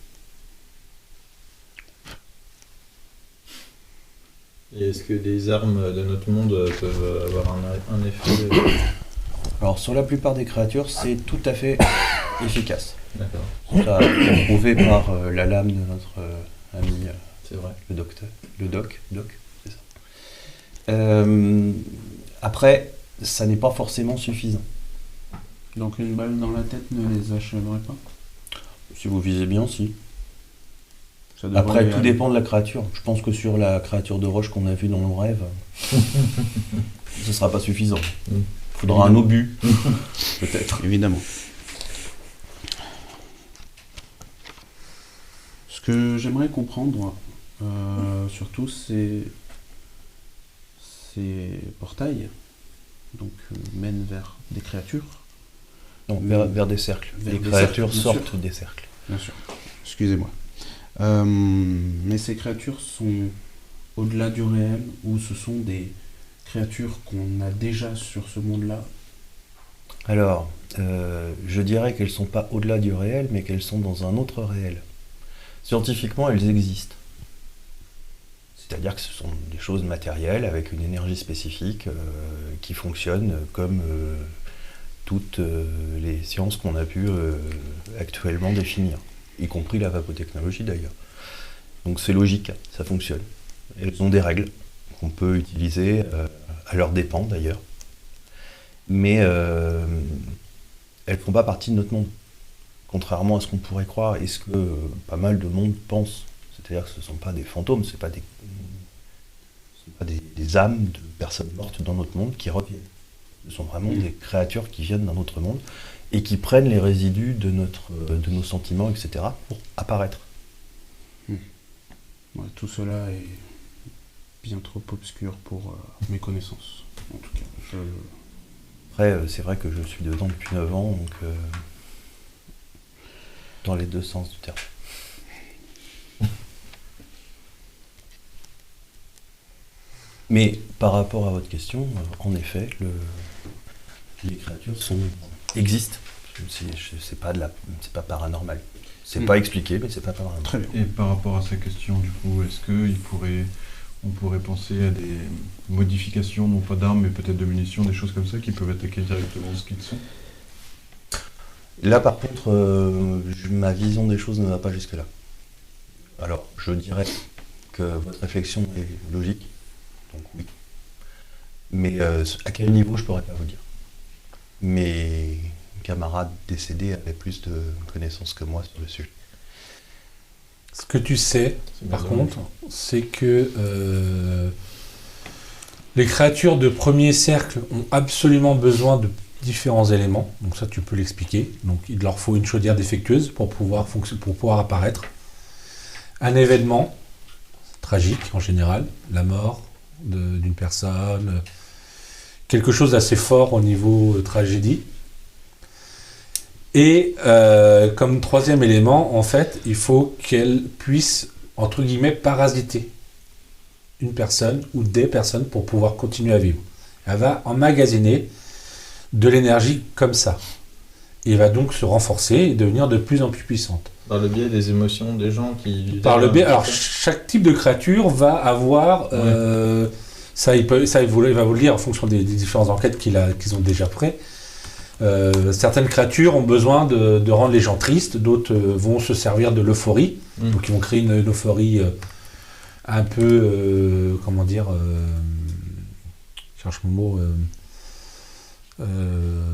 Et est-ce que des armes de notre monde peuvent avoir un effet Alors, sur la plupart des créatures, c'est tout à fait efficace. D'accord, Ça a été prouvé par la lame de notre ami c'est vrai. le doc, c'est ça. Après, ça n'est pas forcément suffisant. Donc une balle dans la tête ne les achèverait pas? Si vous visez bien, si. Ça devrait Après, aller. tout dépend de la créature. Je pense que sur la créature de roche qu'on a vue dans nos rêves, ce sera pas suffisant. Il faudra un obus, peut-être. Évidemment. Ce que j'aimerais comprendre, surtout, c'est ces portails, donc mènent vers des créatures. Non, vers des cercles. Vers Les des créatures cercles, bien sortent sûr. des cercles. Bien sûr. Excusez-moi. Mais ces créatures sont au-delà du réel, ou ce sont des créatures qu'on a déjà sur ce monde-là Alors, je dirais qu'elles ne sont pas au-delà du réel, mais qu'elles sont dans un autre réel. Scientifiquement, elles existent. C'est-à-dire que ce sont des choses matérielles avec une énergie spécifique qui fonctionnent comme toutes les sciences qu'on a pu actuellement définir, y compris la vapotechnologie d'ailleurs. Donc c'est logique, ça fonctionne. Elles ont des règles qu'on peut utiliser à leurs dépens d'ailleurs. Mais elles ne font pas partie de notre monde. Contrairement à ce qu'on pourrait croire et ce que pas mal de monde pense. C'est-à-dire que ce ne sont pas des fantômes, ce ne sont pas des âmes de personnes mortes dans notre monde qui reviennent. Ce sont vraiment des créatures qui viennent d'un autre monde et qui prennent les résidus de nos sentiments, etc. pour apparaître. Ouais, tout cela est bien trop obscur pour mes connaissances, en tout cas. Après, c'est vrai que je suis dedans depuis 9 ans, donc dans les deux sens du terme. Mais par rapport à votre question, en effet, les créatures existent. C'est pas c'est pas paranormal. C'est pas expliqué, mais c'est pas paranormal. Très bien. Et par rapport à sa question, du coup, est-ce on pourrait penser à des modifications, non pas d'armes, mais peut-être de munitions, des choses comme ça, qui peuvent attaquer directement ce qu'ils sont? Là, par contre, ma vision des choses ne va pas jusque-là. Alors, je dirais que votre réflexion est logique, donc oui. Mais à quel niveau, je pourrais pas vous dire. Mes camarades décédés avaient plus de connaissances que moi sur le sujet. Ce que tu sais, par contre, c'est que les créatures de premier cercle ont absolument besoin de différents éléments. Donc ça, tu peux l'expliquer. Donc il leur faut une chaudière défectueuse pour pouvoir apparaître. Un événement tragique en général, la mort d'une personne, quelque chose d'assez fort au niveau tragédie. Et comme troisième élément, en fait, il faut qu'elle puisse, entre guillemets, parasiter une personne ou des personnes pour pouvoir continuer à vivre. Elle va emmagasiner de l'énergie comme ça. Et va donc se renforcer et devenir de plus en plus puissante. Par le biais des émotions des gens qui... Par le biais... Alors, chaque type de créature va avoir... ça, il va vous le dire en fonction des différentes enquêtes qu'ils ont déjà faites. Certaines créatures ont besoin de rendre les gens tristes, d'autres vont se servir de l'euphorie, donc ils vont créer une euphorie un peu, comment dire, je cherche mon mot,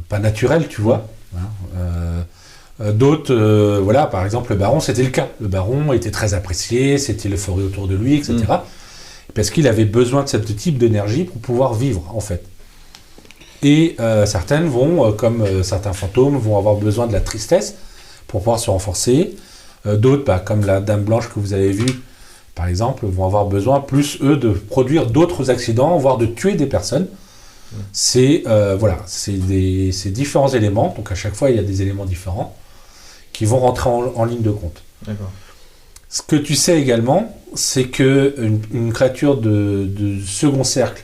pas naturel, tu vois. D'autres, voilà, par exemple le baron, c'était le cas. Le baron était très apprécié, c'était l'euphorie autour de lui, etc. Parce qu'il avait besoin de ce type d'énergie pour pouvoir vivre, en fait. Et certaines vont, comme certains fantômes, vont avoir besoin de la tristesse pour pouvoir se renforcer. D'autres, comme la Dame Blanche que vous avez vue, par exemple, vont avoir besoin, plus eux, de produire d'autres accidents, voire de tuer des personnes. C'est différents éléments, donc à chaque fois il y a des éléments différents qui vont rentrer en ligne de compte. D'accord. Ce que tu sais également, c'est qu'une créature de second cercle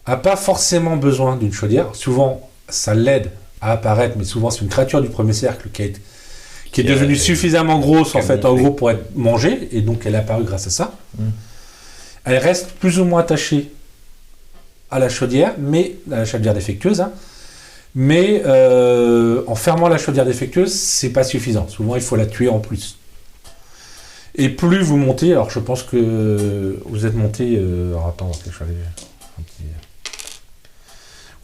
n'a pas forcément besoin d'une chaudière. Souvent, ça l'aide à apparaître, mais souvent, c'est une créature du premier cercle qui est devenue suffisamment grosse, en fait, en gros, pour être mangée, et donc elle est apparue grâce à ça. Elle reste plus ou moins attachée à la chaudière, mais à la chaudière défectueuse, mais en fermant la chaudière défectueuse, c'est pas suffisant. Souvent, il faut la tuer en plus. Et plus vous montez, alors je pense que vous êtes monté... alors attends, je vais aller...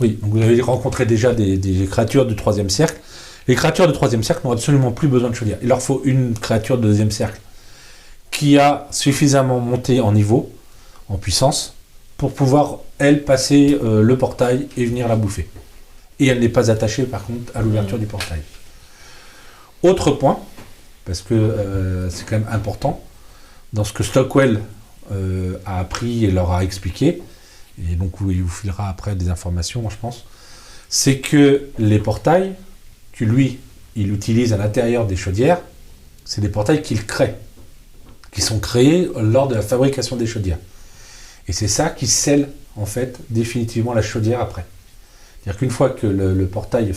Oui, donc vous avez rencontré déjà des créatures du troisième cercle. Les créatures de troisième cercle n'ont absolument plus besoin de chaudière. Il leur faut une créature de deuxième cercle qui a suffisamment monté en niveau, en puissance, pour pouvoir, elle, passer le portail et venir la bouffer. Et elle n'est pas attachée, par contre, à l'ouverture du portail. Autre point, parce que c'est quand même important, dans ce que Stockwell a appris et leur a expliqué, et donc il vous filera après des informations, moi, je pense, c'est que les portails que lui, il utilise à l'intérieur des chaudières, c'est des portails qu'il crée, qui sont créés lors de la fabrication des chaudières. Et c'est ça qui scelle, en fait, définitivement la chaudière après. C'est-à-dire qu'une fois que le portail,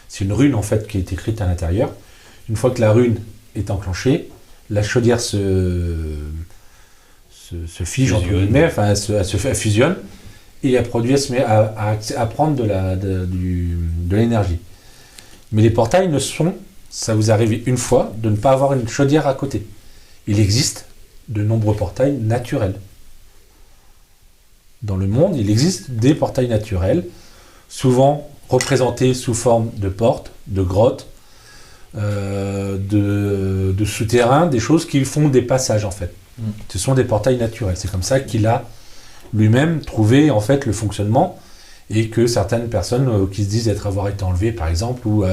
c'est une rune en fait qui est écrite à l'intérieur, une fois que la rune est enclenchée, la chaudière se fige, entre Fusionne. guillemets, elle fusionne, et elle se met à prendre de l'énergie. Mais les portails ça vous arrive une fois, de ne pas avoir une chaudière à côté. Il existe de nombreux portails naturels. Dans le monde, il existe des portails naturels, souvent représentés sous forme de portes, de grottes, de souterrains, des choses qui font des passages en fait. Ce sont des portails naturels. C'est comme ça qu'il a lui-même trouvé en fait le fonctionnement, et que certaines personnes qui se disent avoir été enlevées par exemple, ou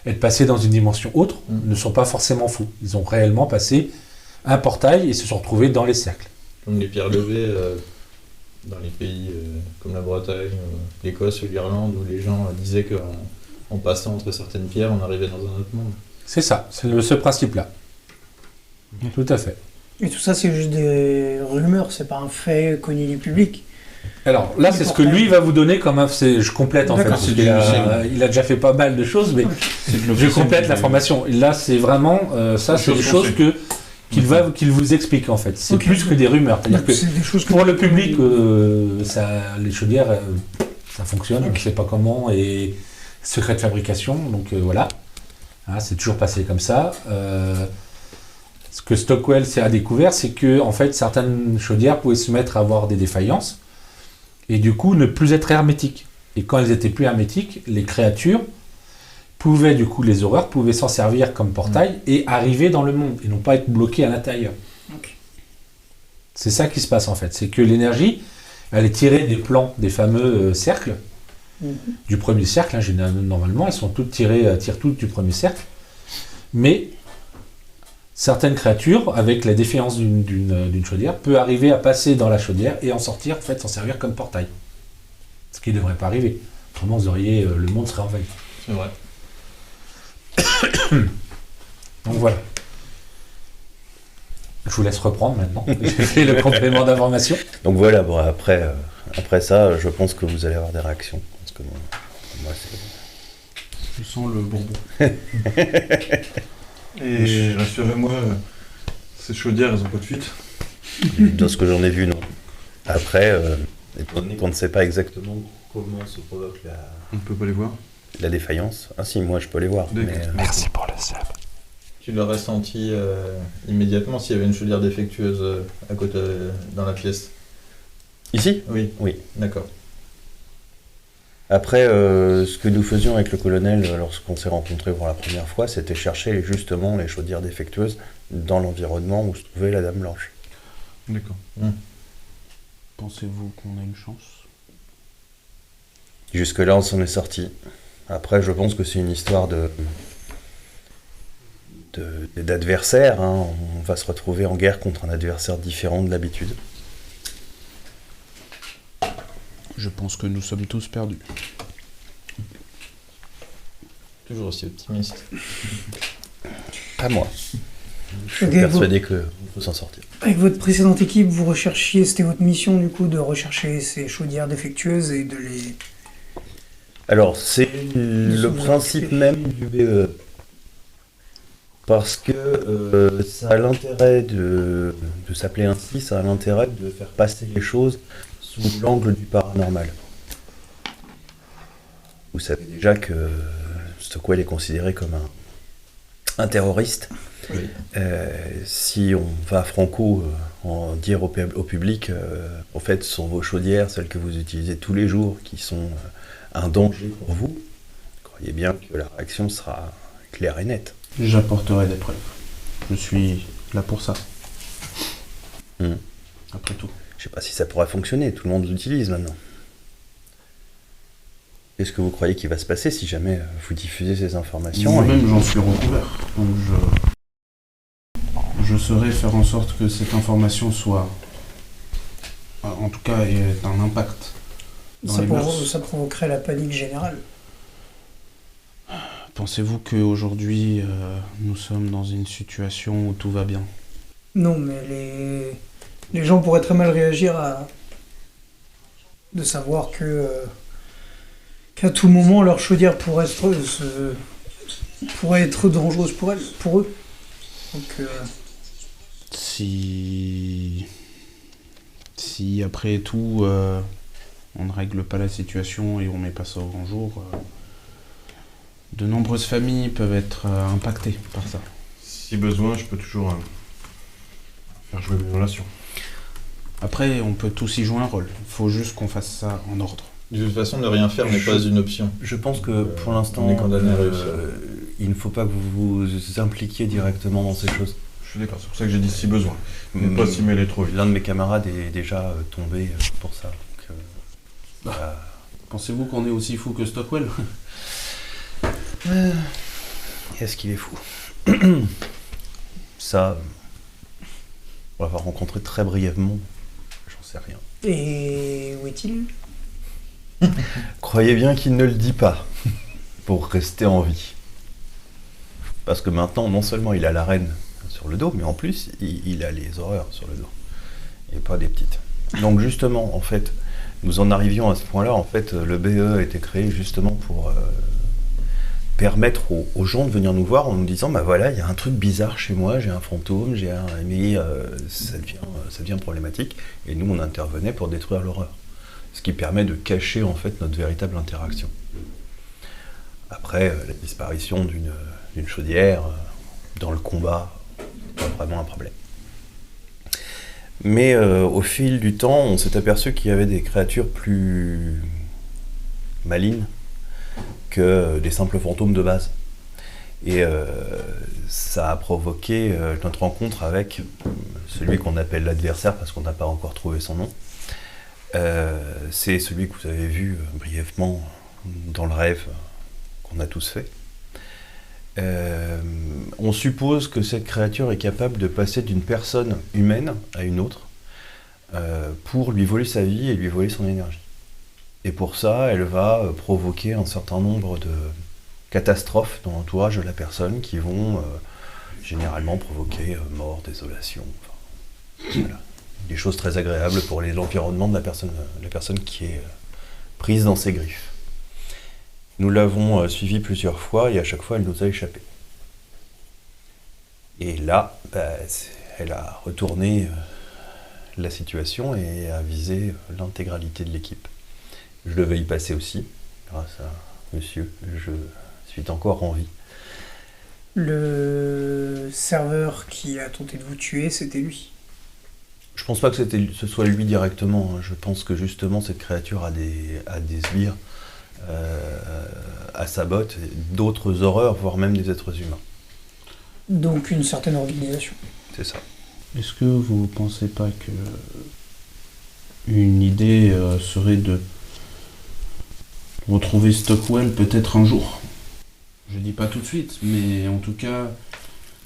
être passées dans une dimension autre, ne sont pas forcément fous. Ils ont réellement passé un portail et se sont retrouvés dans les cercles. Comme les pierres levées dans les pays comme la Bretagne, l'Écosse ou l'Irlande, où les gens disaient qu'en passant entre certaines pierres, on arrivait dans un autre monde. C'est ça, c'est ce principe-là. Tout à fait. Et tout ça, c'est juste des rumeurs, c'est pas un fait connu du public. Alors là, c'est ce que lui va vous donner comme je complète en fait, D'accord. parce qu'il il a déjà fait pas mal de choses, mais je complète l'information. Là, c'est vraiment ça, c'est des choses qu'il vous explique en fait. C'est Ok. plus que des rumeurs. C'est-à-dire que C'est des choses que pour le public, les chaudières, ça fonctionne, on ne sait pas comment, et secret de fabrication, donc voilà. Hein, c'est toujours passé comme ça. Ce que Stockwell a découvert, c'est que en fait, certaines chaudières pouvaient se mettre à avoir des défaillances, et du coup ne plus être hermétiques. Et quand elles étaient plus hermétiques, les créatures pouvaient, du coup, les horreurs pouvaient s'en servir comme portail et arriver dans le monde, et non pas être bloquées à l'intérieur. Ok. C'est ça qui se passe en fait, c'est que l'énergie, elle est tirée des plans, des fameux cercles, du premier cercle, hein, normalement, elles sont toutes tirent toutes du premier cercle, mais certaines créatures, avec la défiance d'une chaudière, peuvent arriver à passer dans la chaudière et en sortir, en fait, s'en servir comme portail. Ce qui ne devrait pas arriver. Autrement, le monde serait envahi. C'est vrai. Donc voilà. Je vous laisse reprendre maintenant. J'ai fait le complément d'information. Donc voilà, bon, après ça, je pense que vous allez avoir des réactions. Parce que moi, Je sens le bonbon. Et rassurez-moi, ces chaudières, elles ont pas de fuite. dans ce que j'en ai vu, non. Après, étant donné qu'on ne sait pas exactement comment se provoque On ne peut pas les voir. la défaillance. Ah si, moi je peux les voir. D'accord. Mais, Merci pour le sub. Tu l'aurais senti immédiatement s'il y avait une chaudière défectueuse à côté dans la pièce. Ici ? Oui. Oui. D'accord. Après, ce que nous faisions avec le colonel lorsqu'on s'est rencontrés pour la première fois, c'était chercher justement les chaudières défectueuses dans l'environnement où se trouvait la Dame Blanche. D'accord. Pensez-vous qu'on a une chance? Jusque-là, on s'en est sorti. Après, je pense que c'est une histoire d'adversaire. Hein. On va se retrouver en guerre contre un adversaire différent de l'habitude. Je pense que nous sommes tous perdus. Toujours aussi optimiste. Pas moi. Je suis Ok, persuadé qu'on peut s'en sortir. Avec votre précédente équipe, vous recherchiez, c'était votre mission du coup de rechercher ces chaudières défectueuses et de les... Alors, c'est le principe même du BE. Parce que ça a l'intérêt de s'appeler ainsi, ça a l'intérêt de faire passer les choses sous l'angle du paranormal. Vous savez déjà que Stockwell est considéré comme un terroriste. Oui. Si on va franco en dire au public, en fait, ce sont vos chaudières, celles que vous utilisez tous les jours, qui sont un danger pour vous, croyez bien que la réaction sera claire et nette. J'apporterai des preuves. Je suis là pour ça. Après tout. Je sais pas si ça pourra fonctionner, tout le monde l'utilise maintenant. Qu'est-ce que vous croyez qu'il va se passer si jamais vous diffusez ces informations? Moi-même, j'en suis recouvert. Donc je saurais faire en sorte que cette information soit, en tout cas, ait un impact dans les mœurs. Ça provoquerait la panique générale. Pensez-vous qu'aujourd'hui, nous sommes dans une situation où tout va bien? Non, mais les gens pourraient très mal réagir de savoir que qu'à tout moment leur chaudière pourrait être dangereuse pour eux. Donc, Si après tout, on ne règle pas la situation et on met pas ça au grand jour, de nombreuses familles peuvent être impactées par ça. Si besoin, je peux toujours faire jouer mes relations. Après, on peut tous y jouer un rôle. Il faut juste qu'on fasse ça en ordre. De toute façon, ne rien faire n'est pas une option. Je pense que pour l'instant, on est condamné à réussir. il ne faut pas que vous vous impliquiez directement dans ces choses. Je suis d'accord, c'est pour ça que j'ai dit si besoin. Ne pas s'y mêler trop vite. L'un de mes camarades est déjà tombé pour ça. Donc, Pensez-vous qu'on est aussi fou que Stockwell? Est-ce qu'il est fou? Ça, on va rencontrer très brièvement. J'en sais rien. et où est-il? Croyez bien qu'il ne le dit pas pour rester en vie. Parce que maintenant, non seulement il a la reine sur le dos, mais en plus, il a les horreurs sur le dos. Et pas des petites. Donc justement, en fait, nous en arrivions à ce point-là. En fait, le BE a été créé justement pour permettre aux gens de venir nous voir en nous disant bah voilà, il y a un truc bizarre chez moi, j'ai un fantôme, mais ça devient problématique. Et nous, on intervenait pour détruire l'horreur. Ce qui permet de cacher en fait notre véritable interaction. Après, la disparition d'une chaudière dans le combat, c'est pas vraiment un problème. Mais au fil du temps, on s'est aperçu qu'il y avait des créatures plus malignes que des simples fantômes de base. Et ça a provoqué notre rencontre avec celui qu'on appelle l'adversaire, parce qu'on n'a pas encore trouvé son nom. C'est celui que vous avez vu brièvement dans le rêve qu'on a tous fait. On suppose que cette créature est capable de passer d'une personne humaine à une autre pour lui voler sa vie et lui voler son énergie. Et pour ça, elle va provoquer un certain nombre de catastrophes dans l'entourage de la personne qui vont généralement provoquer mort, désolation, voilà. Des choses très agréables pour l'environnement de la personne qui est prise dans ses griffes. Nous l'avons suivie plusieurs fois et à chaque fois elle nous a échappé. Et là, elle a retourné la situation et a visé l'intégralité de l'équipe. Je devais y passer aussi, grâce à monsieur, je suis encore en vie. Le serveur qui a tenté de vous tuer, c'était lui. Je pense pas que ce soit lui directement, hein. Je pense que justement cette créature a des sbires à sa botte, d'autres horreurs, voire même des êtres humains. Donc une certaine organisation. C'est ça. Est-ce que vous pensez pas que une idée serait de retrouver Stockwell peut-être un jour? Je dis pas tout de suite, mais en tout cas,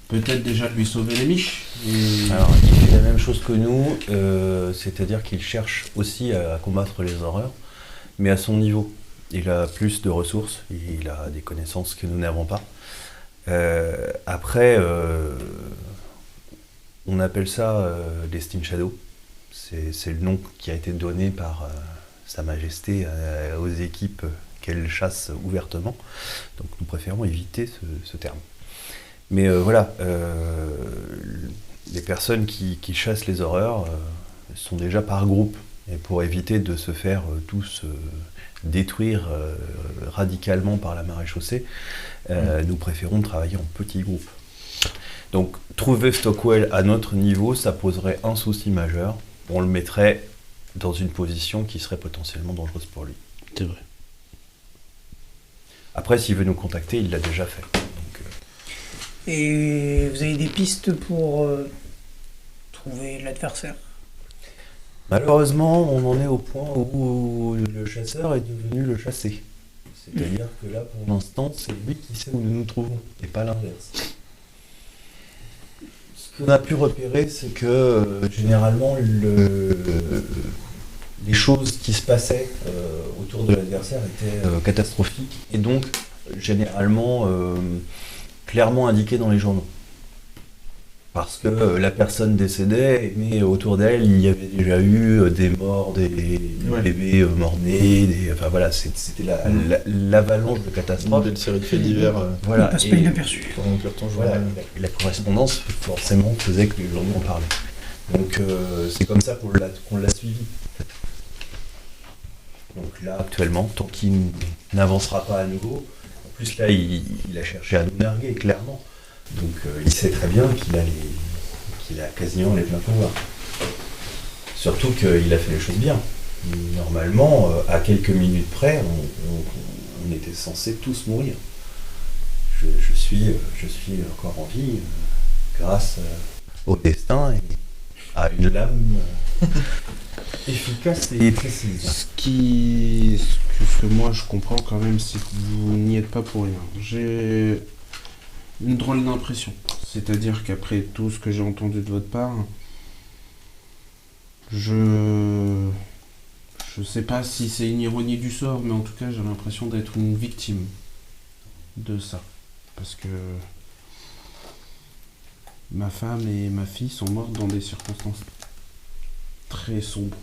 peut-être déjà lui sauver les miches. Alors, il fait la même chose que nous, c'est-à-dire qu'il cherche aussi à combattre les horreurs, mais à son niveau. Il a plus de ressources, il a des connaissances que nous n'avons pas. Après, on appelle ça Destin Shadow. C'est le nom qui a été donné par Sa Majesté aux équipes qu'elle chasse ouvertement. Donc nous préférons éviter ce terme. Mais voilà, les personnes qui chassent les horreurs sont déjà par groupe. Et pour éviter de se faire tous détruire radicalement par la maréchaussée, nous préférons travailler en petits groupes. Donc trouver Stockwell à notre niveau, ça poserait un souci majeur. On le mettrait dans une position qui serait potentiellement dangereuse pour lui. C'est vrai. Après, s'il veut nous contacter, il l'a déjà fait. Donc, Et vous avez des pistes pour trouver l'adversaire? malheureusement, on en est au point où le chasseur est devenu le chassé. C'est-à-dire que là, pour l'instant, c'est lui qui sait où nous nous trouvons, et pas l'inverse. Ce qu'on a pu repérer, c'est que généralement, les choses qui se passaient autour de l'adversaire étaient catastrophiques, et donc généralement clairement indiquées dans les journaux. Parce que la personne décédait, mais autour d'elle, il y avait déjà eu des morts, des bébés mort-nés, enfin voilà, c'était l'avalanche de Une catastrophes. belle série de faits divers Voilà, passe et pas inaperçu. pendant que le temps voilà, la correspondance forcément faisait que les journaux en parlaient. Donc c'est comme ça qu'on l'a suivi. Donc là, actuellement, tant qu'il n'avancera pas à nouveau, en plus là, il a cherché à nous narguer, clairement. Donc il sait très bien qu'il a quasiment les pleins pouvoirs. Surtout qu'il a fait les choses bien. Normalement, à quelques minutes près, on était censés tous mourir. Je suis encore en vie grâce au destin et à une lame efficace et précise. Ce que moi je comprends quand même, c'est que vous n'y êtes pas pour rien. J'ai une drôle d'impression. C'est-à-dire qu'après tout ce que j'ai entendu de votre part, je sais pas si c'est une ironie du sort, mais en tout cas j'ai l'impression d'être une victime de ça. Parce que ma femme et ma fille sont mortes dans des circonstances très sombres,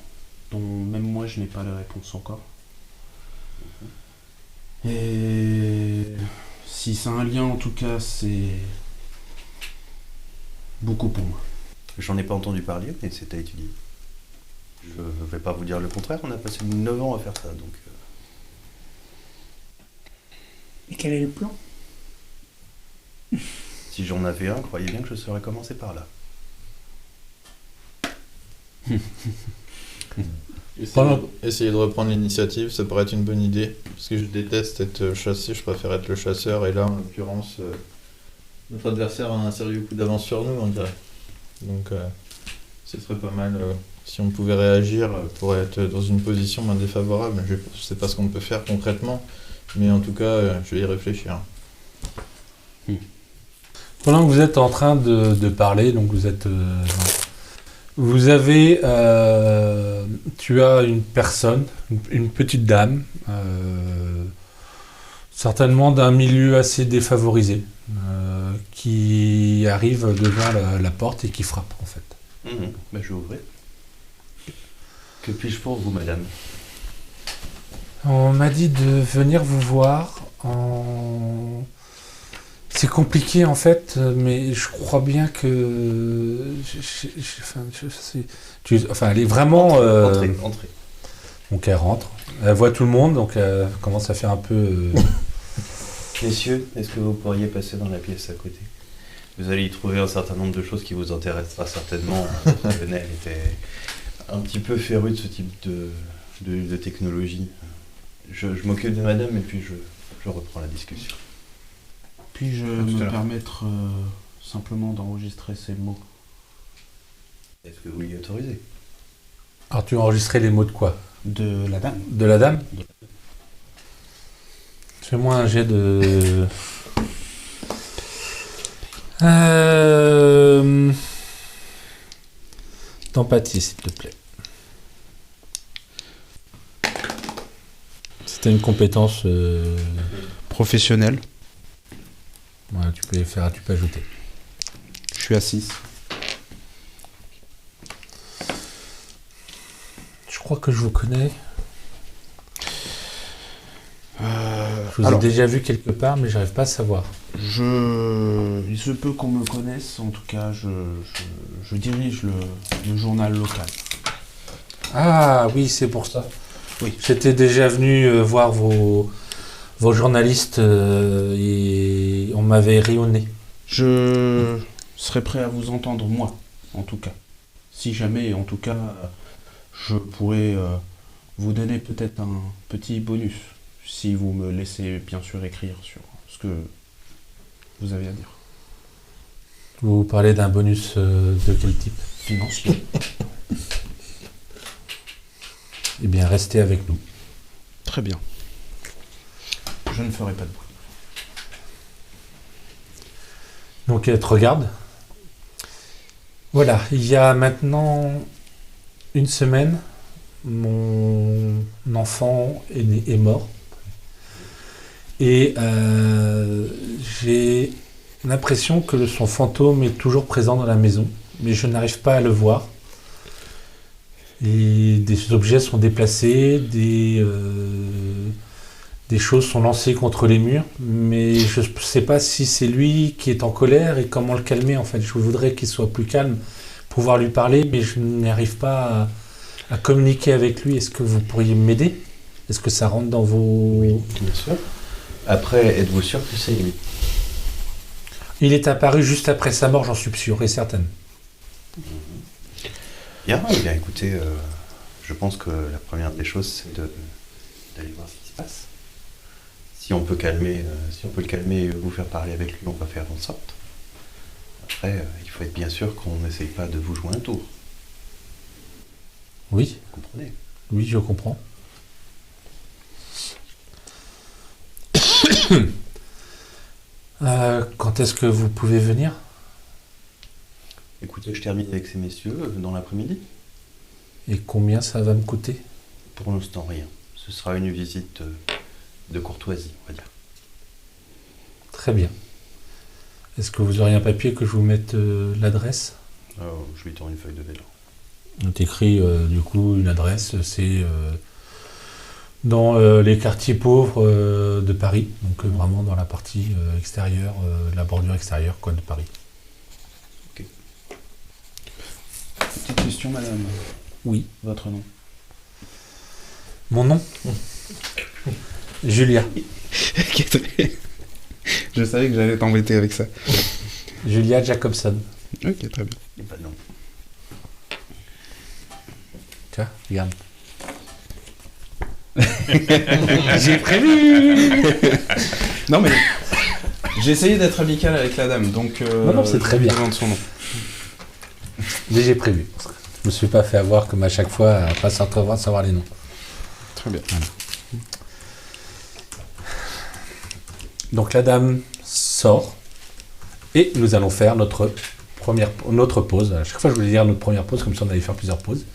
dont même moi je n'ai pas la réponse encore. Et si c'est un lien, en tout cas, c'est beaucoup pour moi. J'en ai pas entendu parler, mais c'est à étudier. Je vais pas vous dire le contraire, on a passé 9 ans à faire ça, donc... Et quel est le plan? Si j'en avais un, croyez bien que je serais commencé par là. Essayer de reprendre l'initiative, ça pourrait être une bonne idée. Parce que je déteste être chassé, je préfère être le chasseur. Et là, en l'occurrence, notre adversaire a un sérieux coup d'avance sur nous, on dirait. Donc, ce serait pas mal si on pouvait réagir pour être dans une position moins défavorable. Je sais pas ce qu'on peut faire concrètement, mais en tout cas, je vais y réfléchir. Pendant que vous êtes en train de parler, donc vous êtes... vous avez... tu as une personne, une petite dame, certainement d'un milieu assez défavorisé, qui arrive devant la porte et qui frappe, en fait. Je vais ouvrir. Que puis-je pour vous, madame? On m'a dit de venir vous voir C'est compliqué en fait, mais je crois bien que... elle est vraiment... Entrez. Donc elle rentre, elle voit tout le monde, donc elle commence à faire un peu... Messieurs, est-ce que vous pourriez passer dans la pièce à côté? Vous allez y trouver un certain nombre de choses qui vous intéressera certainement. Lionel était un petit peu féru de ce type de technologie. Je m'occupe de madame et puis je reprends la discussion. Puis-je me permettre simplement d'enregistrer ces mots? Est-ce que vous y autorisez? Alors tu as enregistré les mots de quoi? De la dame. De la dame? Fais-moi un jet de... d'empathie, s'il te plaît. C'était une compétence... Professionnelle. Ouais, tu peux ajouter. Je suis à 6. Je crois que je vous connais. Je vous ai alors, déjà vu quelque part, mais j'arrive pas à savoir. Il se peut qu'on me connaisse, en tout cas, je dirige le journal local. Ah oui, c'est pour ça. Oui. J'étais déjà venu voir vos journalistes et on m'avait rayonné. Je serais prêt à vous entendre, moi, en tout cas. Si jamais, en tout cas, je pourrais vous donner peut-être un petit bonus, si vous me laissez bien sûr écrire sur ce que vous avez à dire. Vous parlez d'un bonus de quel type? Financier. Eh bien, restez avec nous. Très bien. Je ne ferai pas de bruit. Donc elle te regarde. Voilà, il y a maintenant une semaine, mon enfant est mort. Et j'ai l'impression que son fantôme est toujours présent dans la maison, mais je n'arrive pas à le voir. Et des objets sont déplacés, des choses sont lancées contre les murs, mais je ne sais pas si c'est lui qui est en colère et comment le calmer en fait. Je voudrais qu'il soit plus calme, pouvoir lui parler, mais je n'arrive pas à communiquer avec lui. Est-ce que vous pourriez m'aider? Est-ce que ça rentre dans vos... Oui, bien sûr. Après, êtes-vous sûr que c'est lui? Il est apparu juste après sa mort, j'en suis sûr et certaine. Bien, écoutez, je pense que la première des choses, c'est d'aller voir ce qui se passe. Si on peut le calmer et vous faire parler avec lui, on va faire en sorte. Après, il faut être bien sûr qu'on n'essaye pas de vous jouer un tour. Oui, Vous comprenez? oui, je comprends. Quand est-ce que vous pouvez venir? Écoutez, je termine avec ces messieurs dans l'après-midi. Et combien ça va me coûter? Pour l'instant, rien. Ce sera une visite de courtoisie, on va dire. Très bien. Est-ce que vous auriez un papier que je vous mette l'adresse? Je lui tends une feuille de vélo. On écrit du coup une adresse, c'est dans les quartiers pauvres de Paris, donc vraiment dans la partie extérieure, la bordure extérieure quoi, de Paris. Petite question, madame. Oui. Votre nom? Mon nom? Julia. Je savais que j'allais t'embêter avec ça. Julia Jacobson. Ok, très bien. Et bah non. Tiens, regarde. J'ai prévu. Non mais j'ai essayé d'être amical avec la dame, donc non, c'est très bien. je demande son nom. Mais j'ai prévu. Je me suis pas fait avoir comme à chaque fois à pas savoir les noms. Très bien. Voilà. Donc la dame sort et nous allons faire notre pause. À chaque fois je voulais dire notre première pause, comme ça on allait faire plusieurs pauses.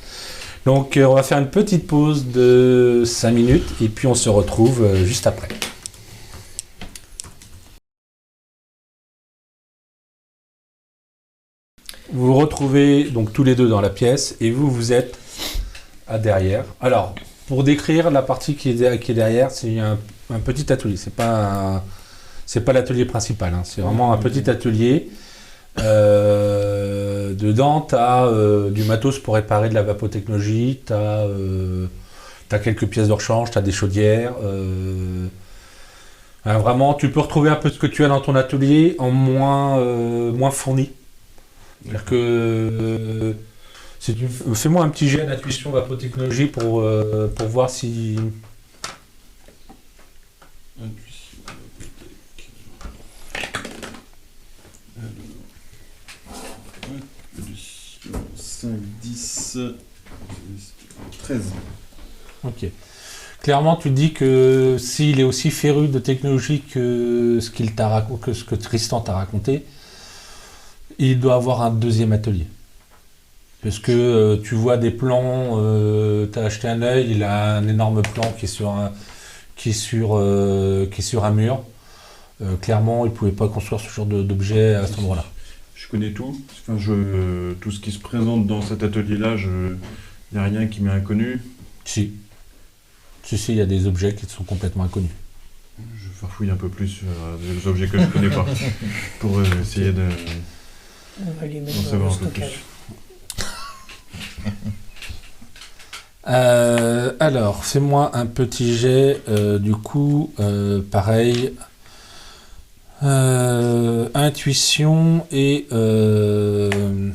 Donc on va faire une petite pause de 5 minutes et puis on se retrouve juste après. Vous vous retrouvez donc tous les deux dans la pièce et vous êtes à derrière. Alors, pour décrire la partie qui est derrière, c'est un petit atelier. C'est pas l'atelier principal. Hein. C'est vraiment un petit atelier. Dedans, tu as du matos pour réparer de la vapotechnologie, tu as quelques pièces de rechange, tu as des chaudières. Vraiment, tu peux retrouver un peu ce que tu as dans ton atelier en moins fourni. C'est-à-dire que fais-moi un petit jet d'intuition vapotechnologie pour voir si... Intuition, alors, 5, 10, 13. Ok. Clairement, tu dis que s'il est aussi féru de technologie que ce que Tristan t'a raconté, il doit avoir un deuxième atelier. Parce que tu vois des plans, tu as acheté un œil, il a un énorme plan qui est sur un mur. Clairement, il ne pouvait pas construire ce genre d'objet à cet endroit-là. Je connais tout. Enfin, tout ce qui se présente dans cet atelier-là, il n'y a rien qui m'est inconnu. Si, il y a des objets qui sont complètement inconnus. Je farfouille un peu plus sur des objets que je ne connais pas pour essayer de On va les mettre d'en dans le savoir un peu stockage. plus. Alors, fais-moi un petit jet, du coup, pareil, intuition et... je vais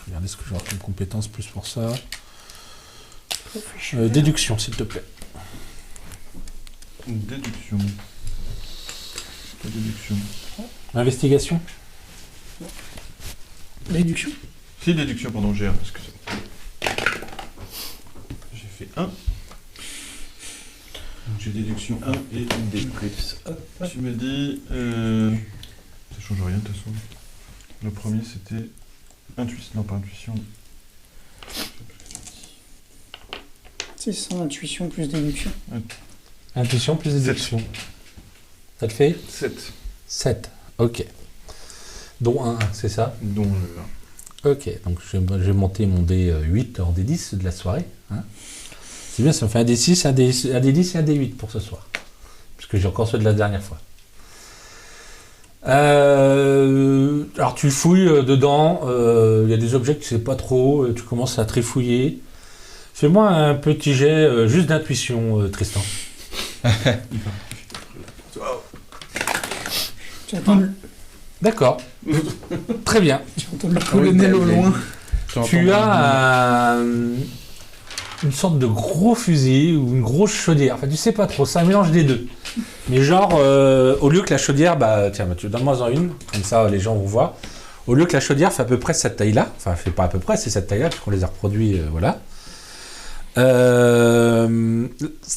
regarder ce que j'aurai comme compétence plus pour ça. Déduction, s'il te plaît. Déduction. Pas déduction. Investigation. Déduction. Si, déduction, pardon, GR, excusez-moi. J'ai fait 1. Donc j'ai déduction 1 et Des plus. tu m'as dit... ça change rien de toute façon. Le premier c'était... Intuition, non pas intuition. C'est ça, intuition plus déduction. Intuition plus déduction. Ça te fait 7. 7. Ok. Dont un, c'est ça? dont le 1. Ok, donc je vais monter mon D8 en D10 de la soirée. Hein. C'est bien, ça me fait un D6, un D10 et un D8 pour ce soir. Parce que j'ai encore ceux de la dernière fois. Alors tu fouilles dedans, il y a des objets que tu sais pas trop, tu commences à trifouiller. Fais-moi un petit jet juste d'intuition, Tristan. Tu entends, D'accord. Très bien. tu entends le colonel au loin. Tu as une sorte de gros fusil ou une grosse chaudière. Enfin, tu sais pas trop, c'est un mélange des deux. Mais genre, au lieu que la chaudière, bah tiens, tu donne-moi en une, comme ça les gens vont voir. Au lieu que la chaudière fait à peu près cette taille-là, enfin, elle fait pas à peu près, c'est cette taille-là, puisqu'on les a reproduits, voilà.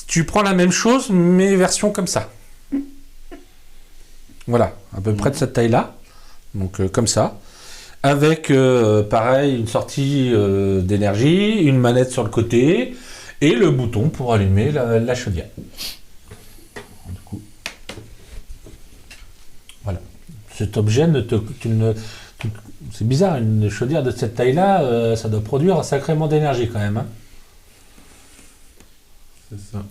Tu prends la même chose, mais version comme ça. Voilà, à peu près de cette taille-là. Donc, comme ça. Avec, pareil, une sortie d'énergie, une manette sur le côté, et le bouton pour allumer la chaudière. Du coup. Voilà. Cet objet c'est bizarre, une chaudière de cette taille-là, ça doit produire sacrément d'énergie quand même. Hein. C'est ça.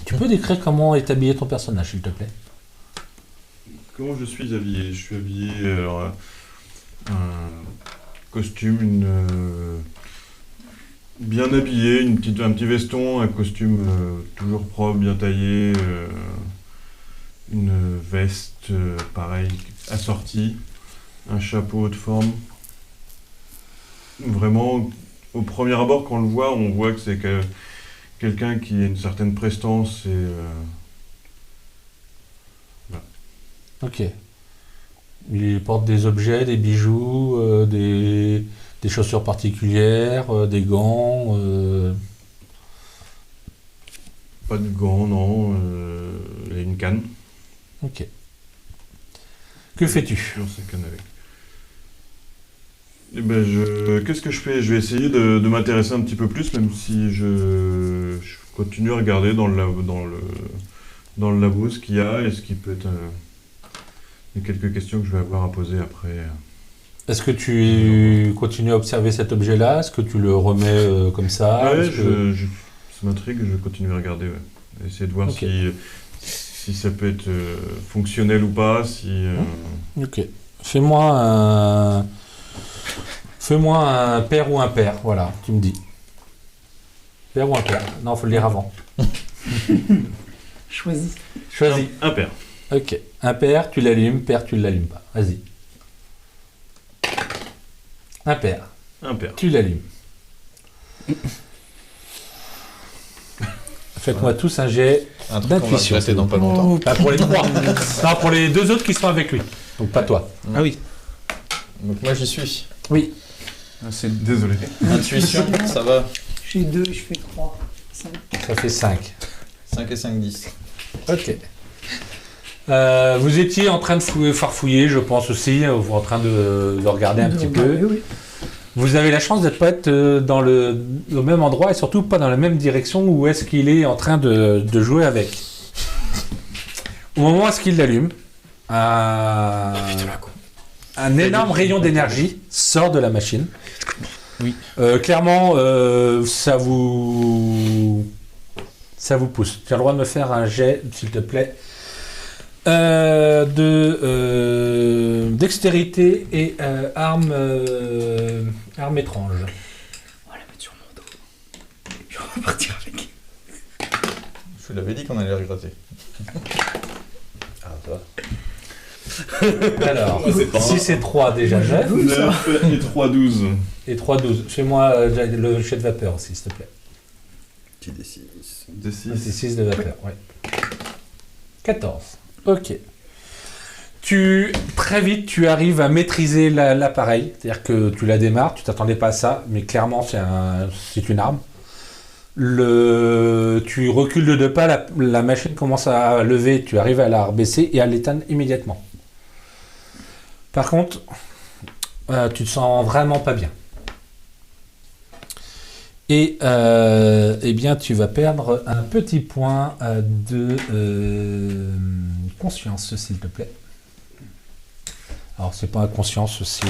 Tu peux décrire comment est habillé ton personnage, s'il te plaît? Comment je suis habillé? Je suis habillé un costume, bien habillé, un petit veston, un costume toujours propre, bien taillé, une veste pareil assortie, un chapeau de forme. Vraiment, au premier abord, quand on le voit, on voit que c'est quelqu'un qui a une certaine prestance et Ok. Il porte des objets, des bijoux, des chaussures particulières, des gants. pas de gants, non. Il a une canne. Ok. Que fais-tu? Sur sa canne avec. Eh ben qu'est-ce que je fais? Je vais essayer de m'intéresser un petit peu plus, même si je continue à regarder dans le labo ce qu'il y a et ce qui peut être. Il y a quelques questions que je vais avoir à poser après. Est-ce que tu continues à observer cet objet-là? Est-ce que tu le remets comme ça? Ouais, Est-ce que- ça m'intrigue, je vais continuer à regarder. Ouais. Essayer de voir Ok. si ça peut être fonctionnel ou pas. Ok. Fais-moi un père ou un père. Voilà, tu me dis. Père ou un père? Non, faut le dire avant. Choisis. Choisis. Un père. Ok. Un père, tu l'allumes. Père, tu ne l'allumes pas. Vas-y. Un père, Un père. tu l'allumes. Faites-moi tous un jet. Un truc qu'on va D'intuition, regretter dans pas longtemps. Ah, pour les trois. Non, pour les deux autres qui sont avec lui. Donc pas toi. Ah oui. Donc moi j'y suis. Oui. Désolé. Intuition, ça va. J'ai 2, je fais 3. 5. Ça fait 5. 5 et 5, 10. Ok. Vous étiez en train de farfouiller, je pense aussi. Vous êtes en train de regarder un petit peu. Oui. Vous avez la chance de ne pas être au même endroit et surtout pas dans la même direction où est-ce qu'il est en train de jouer avec. Au moment où est-ce qu'il l'allume, un énorme rayon d'énergie sort de la machine. Oui. Clairement, ça vous pousse. Tu as le droit de me faire un jet, s'il te plaît, dextérité et arme étrange. On va la mettre sur mon dos. Je vais repartir avec. Je vous l'avais dit qu'on allait regretter. Ah, ça va. Alors, c'est pas 6 et 3 déjà, j'ai. 9 et 3, 12. Et 3, 12. Fais-moi le jet de vapeur aussi, s'il te plaît. Petit D6. Des 6. C'est 6 de vapeur, ouais. 14. Ok. Très vite, tu arrives à maîtriser l'appareil. C'est-à-dire que tu la démarres, tu t'attendais pas à ça, mais clairement, c'est une arme. Tu recules de 2 pas, la machine commence à lever, tu arrives à la rebaisser et à l'éteindre immédiatement. Par contre, tu te sens vraiment pas bien. Et eh bien, tu vas perdre un petit point de conscience, s'il te plaît. Alors, c'est pas inconscience, c'est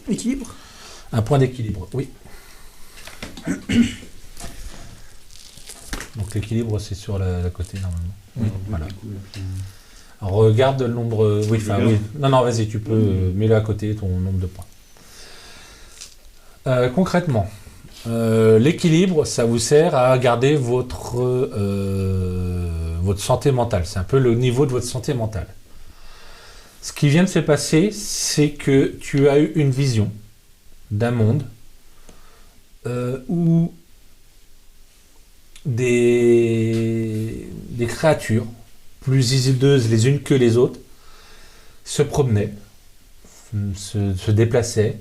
Équilibre. un point d'équilibre, oui. Donc, l'équilibre, c'est sur la côté, normalement. Oui, voilà. Alors, regarde le nombre... Oui, enfin, oui. Non, vas-y, tu peux... mets-le à côté, ton nombre de points. Concrètement, l'équilibre, ça vous sert à garder votre santé mentale. C'est un peu le niveau de votre santé mentale. Ce qui vient de se passer, c'est que tu as eu une vision d'un monde où des créatures plus hideuses les unes que les autres se promenaient, se déplaçaient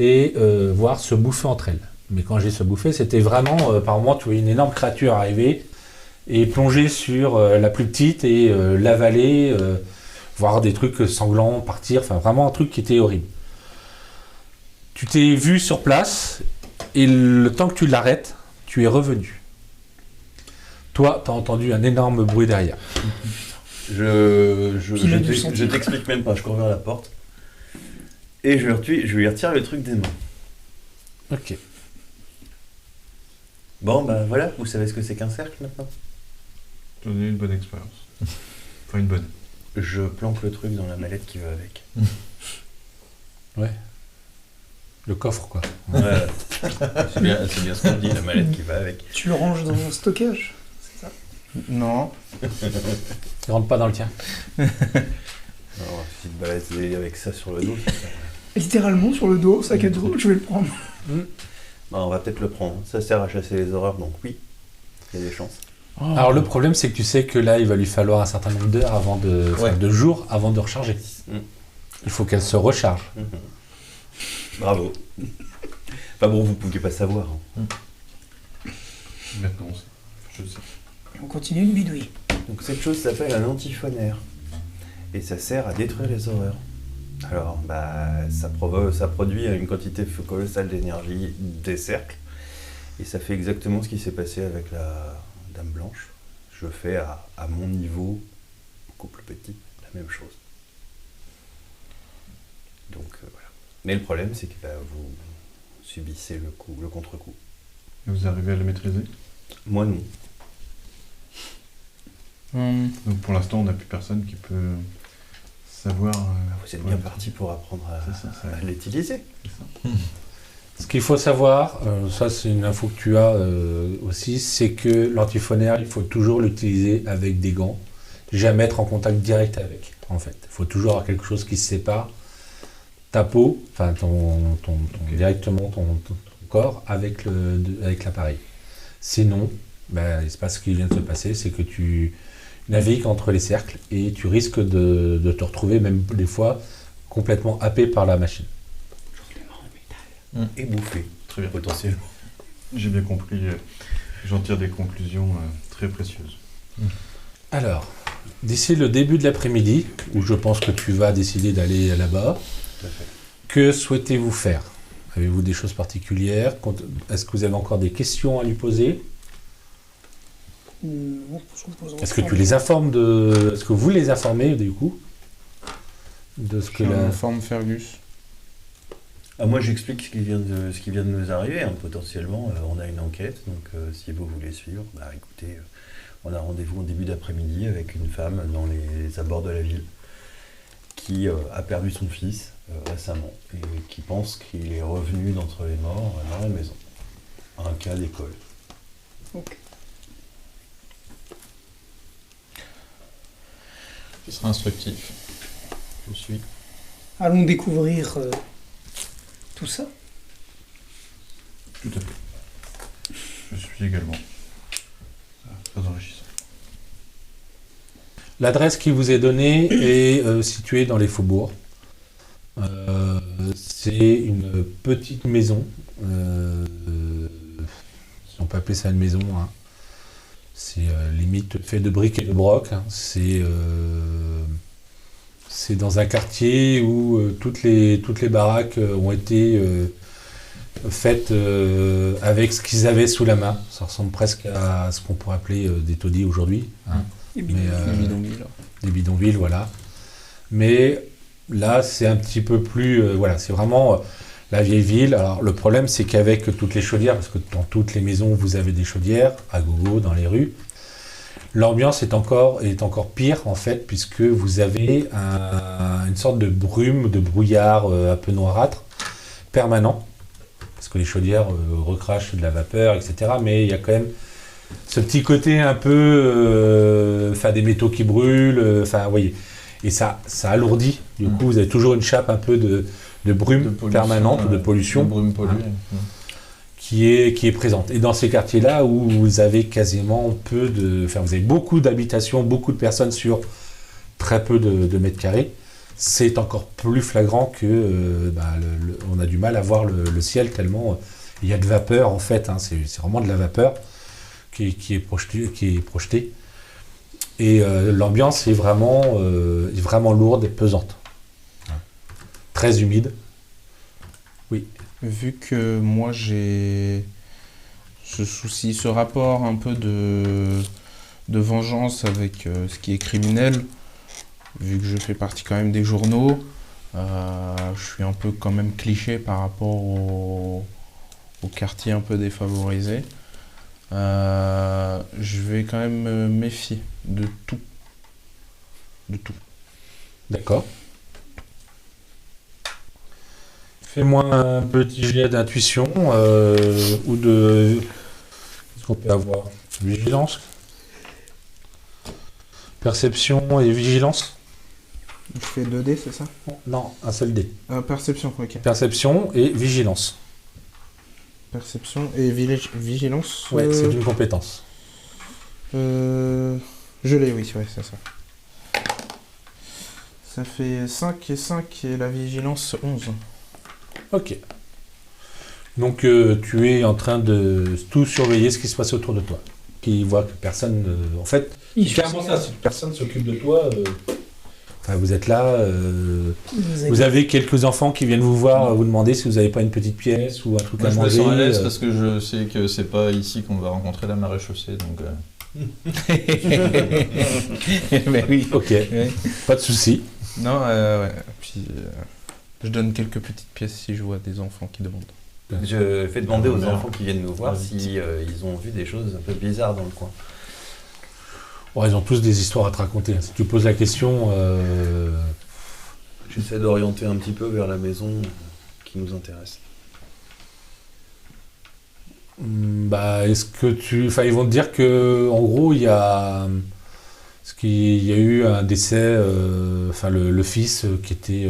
et voire se bouffer entre elles. Mais quand j'ai se bouffer, c'était vraiment, par moment, tu vois une énorme créature arriver et plonger sur la plus petite et l'avaler, voir des trucs sanglants partir, enfin vraiment un truc qui était horrible. Tu t'es vu sur place et le temps que tu l'arrêtes, tu es revenu. Toi, tu as entendu un énorme bruit derrière. Je t'explique même pas, je cours vers la porte et je lui retire le truc des mains. Ok. Bon, ben voilà, vous savez ce que c'est qu'un cercle maintenant? J'en ai eu une bonne expérience. Enfin, une bonne. Je planque le truc dans la mallette qui va avec. Ouais. Le coffre, quoi. Ouais. c'est bien ce qu'on dit, la mallette qui va avec. Tu le ranges dans un stockage, c'est ça? Non. Il rentre pas dans le tien. Alors, si tu te balades avec ça sur le dos, Littéralement sur le dos, sac à dos, je vais le prendre. on va peut-être le prendre. Ça sert à chasser les horreurs, donc oui, il y a des chances. Alors le problème, c'est que tu sais que là, il va lui falloir un certain nombre d'heures de jours avant de recharger. Il faut qu'elle se recharge. Bravo. Enfin bon, vous ne pouviez pas savoir. Maintenant, je le sais. On continue une bidouille. Donc cette chose s'appelle un antiphonaire. Et ça sert à détruire les horreurs. Alors, ça produit une quantité colossale d'énergie des cercles. Et ça fait exactement ce qui s'est passé avec la Dame Blanche. Je fais à mon niveau, beaucoup plus petit, la même chose. Donc voilà. Mais le problème, c'est que vous subissez le contre-coup. Et vous arrivez à le maîtriser? Moi non. Donc pour l'instant, on n'a plus personne qui peut savoir... Vous êtes bien parti pour apprendre à l'utiliser. C'est ça. Ce qu'il faut savoir, ça c'est une info que tu as aussi, c'est que l'antiphonaire, il faut toujours l'utiliser avec des gants, jamais être en contact direct avec, en fait. Il faut toujours avoir quelque chose qui se sépare ta peau, enfin directement ton corps avec l'appareil. Sinon, il se passe ce qui vient de se passer, c'est que tu navigues entre les cercles et tu risques de te retrouver même des fois complètement happé par la machine. Et bouffer, Très bien. potentiellement. J'ai bien compris. J'en tire des conclusions très précieuses. Alors, d'ici le début de l'après-midi, où je pense que tu vas décider d'aller là-bas, Tout à fait. que souhaitez-vous faire? Avez-vous des choses particulières? Est-ce que vous avez encore des questions à lui poser? Est-ce que tu les informes de... Est-ce que vous les informez, du coup, de ce que la... Informe Fergus. Moi, j'explique ce qui vient de nous arriver. Hein. Potentiellement, on a une enquête, donc si vous voulez suivre, écoutez, on a rendez-vous en début d'après-midi avec une femme dans les abords de la ville qui a perdu son fils récemment et qui pense qu'il est revenu d'entre les morts dans la maison. Un cas d'école. Ok. Ce sera instructif. Je suis. Allons découvrir tout ça. Tout à fait. Je suis également. Très enrichissant. L'adresse qui vous est donnée est située dans les faubourgs. C'est une petite maison. Si on peut appeler ça une maison. Hein. C'est limite fait de briques et de broc. Hein. C'est dans un quartier où toutes les baraques ont été faites avec ce qu'ils avaient sous la main. Ça ressemble presque à ce qu'on pourrait appeler des taudis aujourd'hui. Hein. Et Mais, Les bidonvilles. des bidonvilles, voilà. Mais Là, c'est un petit peu plus... voilà, c'est vraiment la vieille ville. Alors, le problème, c'est qu'avec toutes les chaudières, parce que dans toutes les maisons, vous avez des chaudières, à gogo, dans les rues, l'ambiance est encore pire, en fait, puisque vous avez une sorte de brume, de brouillard un peu noirâtre, permanent, parce que les chaudières recrachent de la vapeur, etc. Mais il y a quand même ce petit côté un peu... des métaux qui brûlent, vous voyez. Et ça alourdit. Du coup, vous avez toujours une chape un peu de brume permanente, de pollution, de brume polluée. qui est présente. Et dans ces quartiers-là où vous avez quasiment vous avez beaucoup d'habitations, beaucoup de personnes sur très peu de mètres carrés, c'est encore plus flagrant que on a du mal à voir le ciel tellement il y a de vapeur en fait. C'est vraiment de la vapeur qui est projetée. Et l'ambiance est vraiment lourde et pesante. Très humide. Oui. Vu que moi j'ai ce rapport un peu de vengeance avec ce qui est criminel, vu que je fais partie quand même des journaux, je suis un peu quand même cliché par rapport au quartier un peu défavorisé. Je vais quand même me méfier de tout. De tout. D'accord. Fais-moi un petit jet d'intuition ou de... Qu'est-ce qu'on peut avoir? Vigilance? Perception et vigilance? Je fais 2D, c'est ça? Non, un seul dé. Perception, ok. Perception et vigilance. Perception et vigilance. Ouais, c'est une compétence. Je l'ai, oui, ouais, c'est ça. Ça fait 5 et 5 et la vigilance 11. Ok. Donc tu es en train de tout surveiller ce qui se passe autour de toi. Qui voit que personne... en fait, c'est clairement ça, si personne s'occupe de toi... vous êtes là, vous avez quelques enfants qui viennent vous voir, vous demander si vous n'avez pas une petite pièce ou un truc à Je me manger. sens à l'aise parce que je sais que c'est pas ici qu'on va rencontrer la maréchaussée, donc... Mais oui. Ok, Ouais. pas de souci. Non, ouais. Puis je donne quelques petites pièces si je vois des enfants qui demandent. Je fais demander aux Merde. enfants qui viennent nous voir si ils ont vu des choses un peu bizarres dans le coin. Bon, ils ont tous des histoires à te raconter. Si tu poses la question, J'essaie d'orienter un petit peu vers la maison qui nous intéresse. est-ce que ils vont te dire que, en gros, il y a eu un décès. Le fils qui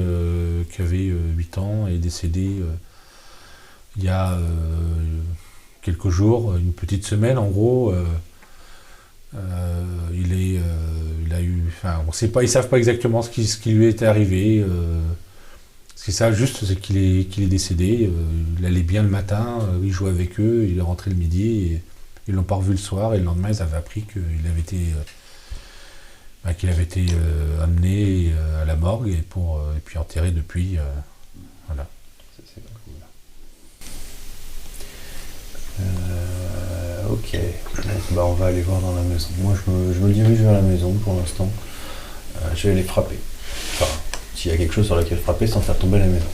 avait 8 ans est décédé il y a quelques jours, une petite semaine, en gros. Il a eu, on sait pas, ils savent pas exactement ce qui lui était arrivé. Ce qu'ils savent juste, c'est qu'il est décédé. Il allait bien le matin, il jouait avec eux, il est rentré le midi et ils l'ont pas revu le soir. Et le lendemain, ils avaient appris qu'il avait été amené à la morgue et puis enterré depuis. Voilà. C'est cool. Ok. On va aller voir dans la maison. Moi, je me dirige vers la maison pour l'instant. Je vais les frapper. Enfin, s'il y a quelque chose sur laquelle frapper sans faire tomber la maison.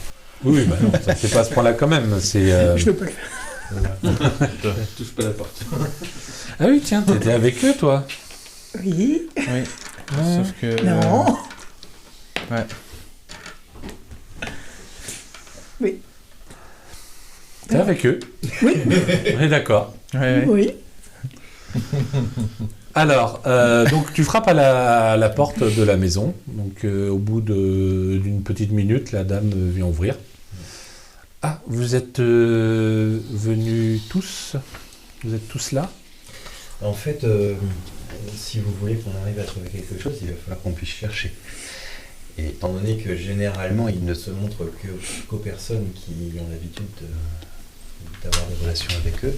Oui, non, ça fait pas à ce point-là quand même. Je peux pas le faire. Touche pas la porte. Ah oui, tiens, t'étais avec eux, toi. Oui. Oui. Ouais. Sauf que. Non. Ouais. Oui. T'es avec eux. Oui. On est d'accord. Ouais. Oui. Alors, donc tu frappes à la porte de la maison. Donc au bout d'une petite minute, la dame vient ouvrir. Ah, vous êtes venus tous? Vous êtes tous là? En fait, si vous voulez qu'on arrive à trouver quelque chose, il va falloir qu'on puisse chercher. Et étant donné que généralement, il ne se montre qu'aux personnes qui ont l'habitude d'avoir des relations avec eux,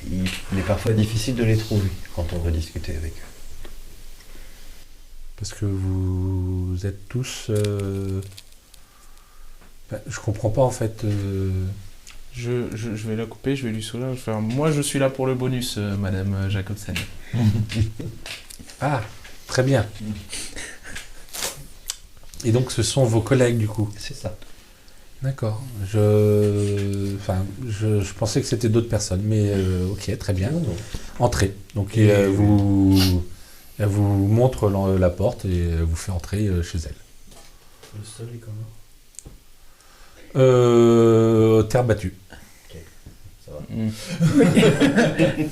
il est parfois difficile de les trouver quand on veut discuter avec eux. Parce que vous êtes tous... je comprends pas en fait. Je vais la couper, je vais lui sourire, je vais faire moi je suis là pour le bonus, Madame Jacobsen. Ah, très bien. Et donc ce sont vos collègues du coup? C'est ça. D'accord. Je pensais que c'était d'autres personnes, mais ok, très bien. Entrez. Donc elle vous montre la porte et elle vous fait entrer chez elle. Le sol est comment? Terre battue. Ça va.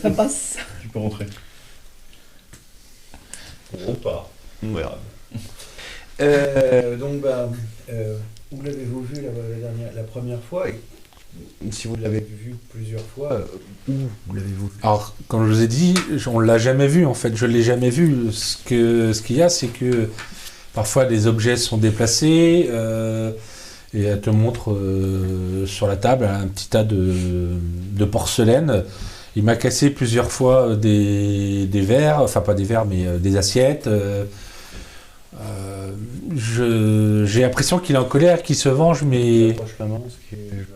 Ça passe. Tu peux rentrer. Ou pas. On verra. Donc, où l'avez-vous vu la première fois et si vous l'avez vu plusieurs fois, où l'avez-vous vu? Alors, comme je vous ai dit, on l'a jamais vu en fait. Je l'ai jamais vu. Ce qu'il y a, c'est que parfois les objets sont déplacés et elle te montre sur la table un petit tas de porcelaine. Il m'a cassé plusieurs fois des verres, enfin pas des verres, mais des assiettes. J'ai l'impression qu'il est en colère, qu'il se venge, mais Approche la main, parce que je vais quelque chose.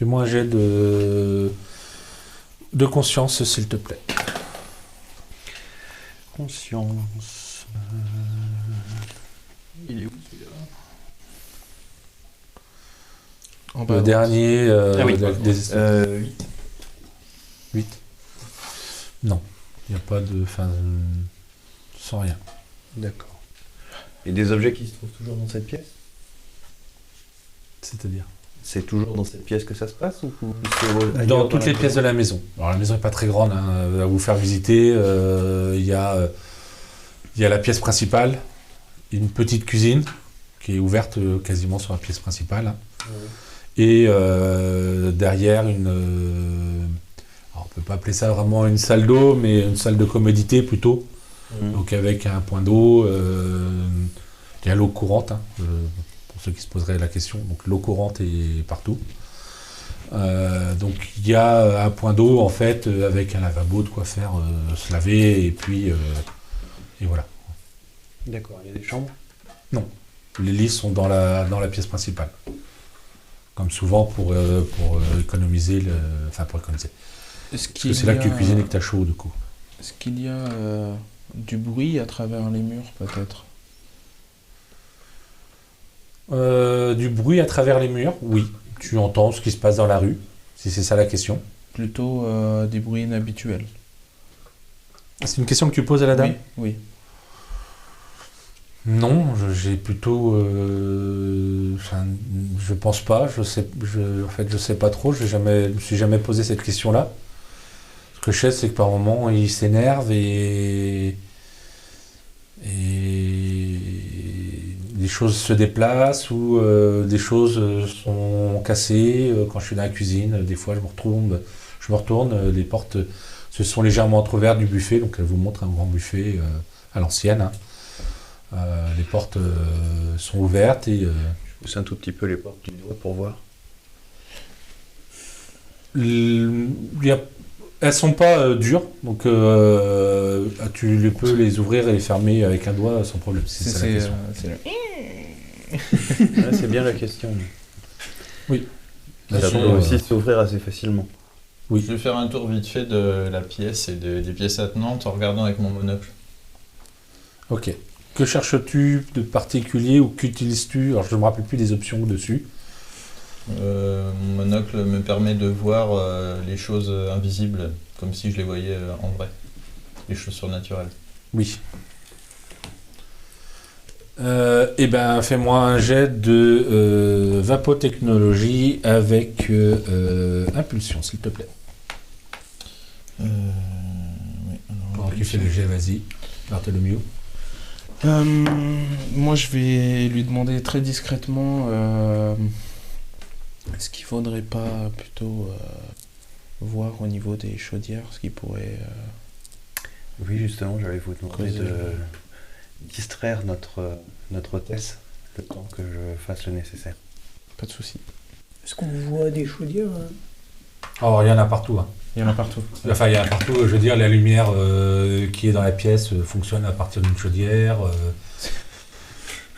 fais-moi un jet de conscience, s'il te plaît. Conscience. Il est où celui-là? En bas, Le dernier Ah oui. des 8. 8. Non, il n'y a pas de... Enfin, sans rien. D'accord. Et des objets qui se trouvent toujours dans cette pièce? C'est-à-dire C'est toujours dans cette pièce que ça se passe ou c'est ailleurs dans toutes la les pièces de maison? la maison. Alors la maison n'est pas très grande, hein, à vous faire visiter. Il y a la pièce principale, une petite cuisine qui est ouverte quasiment sur la pièce principale. Hein. Ouais. Et derrière alors on peut pas appeler ça vraiment une salle d'eau, mais une salle de commodité plutôt. Donc avec un point d'eau, il y a l'eau courante, hein, pour ceux qui se poseraient la question. Donc l'eau courante est partout. Donc il y a un point d'eau en fait avec un lavabo, de quoi faire se laver et puis et voilà. D'accord, il y a des chambres? Les lits sont dans la pièce principale. Comme souvent pour économiser pour économiser. Est-ce Parce que c'est là que tu cuisines et que tu as chaud du coup. Est-ce qu'il y a du bruit à travers les murs, peut-être? Du bruit à travers les murs, oui. Tu entends ce qui se passe dans la rue, si c'est ça la question. Plutôt des bruits inhabituels. C'est une question que tu poses à la dame? Oui. Non, j'ai plutôt... je pense pas, en fait je sais pas trop, je me suis jamais posé cette question-là. Ce que je sais, c'est que par moments, il s'énerve et des choses se déplacent ou des choses sont cassées. Quand je suis dans la cuisine, des fois je me retourne, les portes se sont légèrement entrouvertes du buffet, donc elle vous montre un grand buffet à l'ancienne. Hein. Les portes sont ouvertes et... Je pousse un tout petit peu les portes du doigt pour voir. Elles sont pas dures, donc tu peux les ouvrir et les fermer avec un doigt sans problème. C'est ça la question. C'est bien la question. Oui. Ça Elles peut sont, aussi s'ouvrir assez facilement. Oui. Je vais faire un tour vite fait de la pièce et des pièces attenantes en regardant avec mon monocle. Ok. Que cherches-tu de particulier ou qu'utilises-tu? Alors je ne me rappelle plus des options dessus. Mon monocle me permet de voir les choses invisibles, comme si je les voyais en vrai. Les choses surnaturelles. Oui. Eh ben, fais-moi un jet de vapotechnologie avec impulsion, s'il te plaît. Oui, Pendant qu'il fait le jet, vas-y. Bartholomew. Moi, je vais lui demander très discrètement est-ce qu'il faudrait pas plutôt voir au niveau des chaudières ce qui pourrait... Oui, justement, j'allais vous demander Causer. de distraire notre hôtesse le temps que je fasse le nécessaire. Pas de souci. Est-ce qu'on voit des chaudières? Oh, il y en a partout. Hein. Il y en a partout. Enfin, il y en a partout. Je veux dire, la lumière qui est dans la pièce fonctionne à partir d'une chaudière.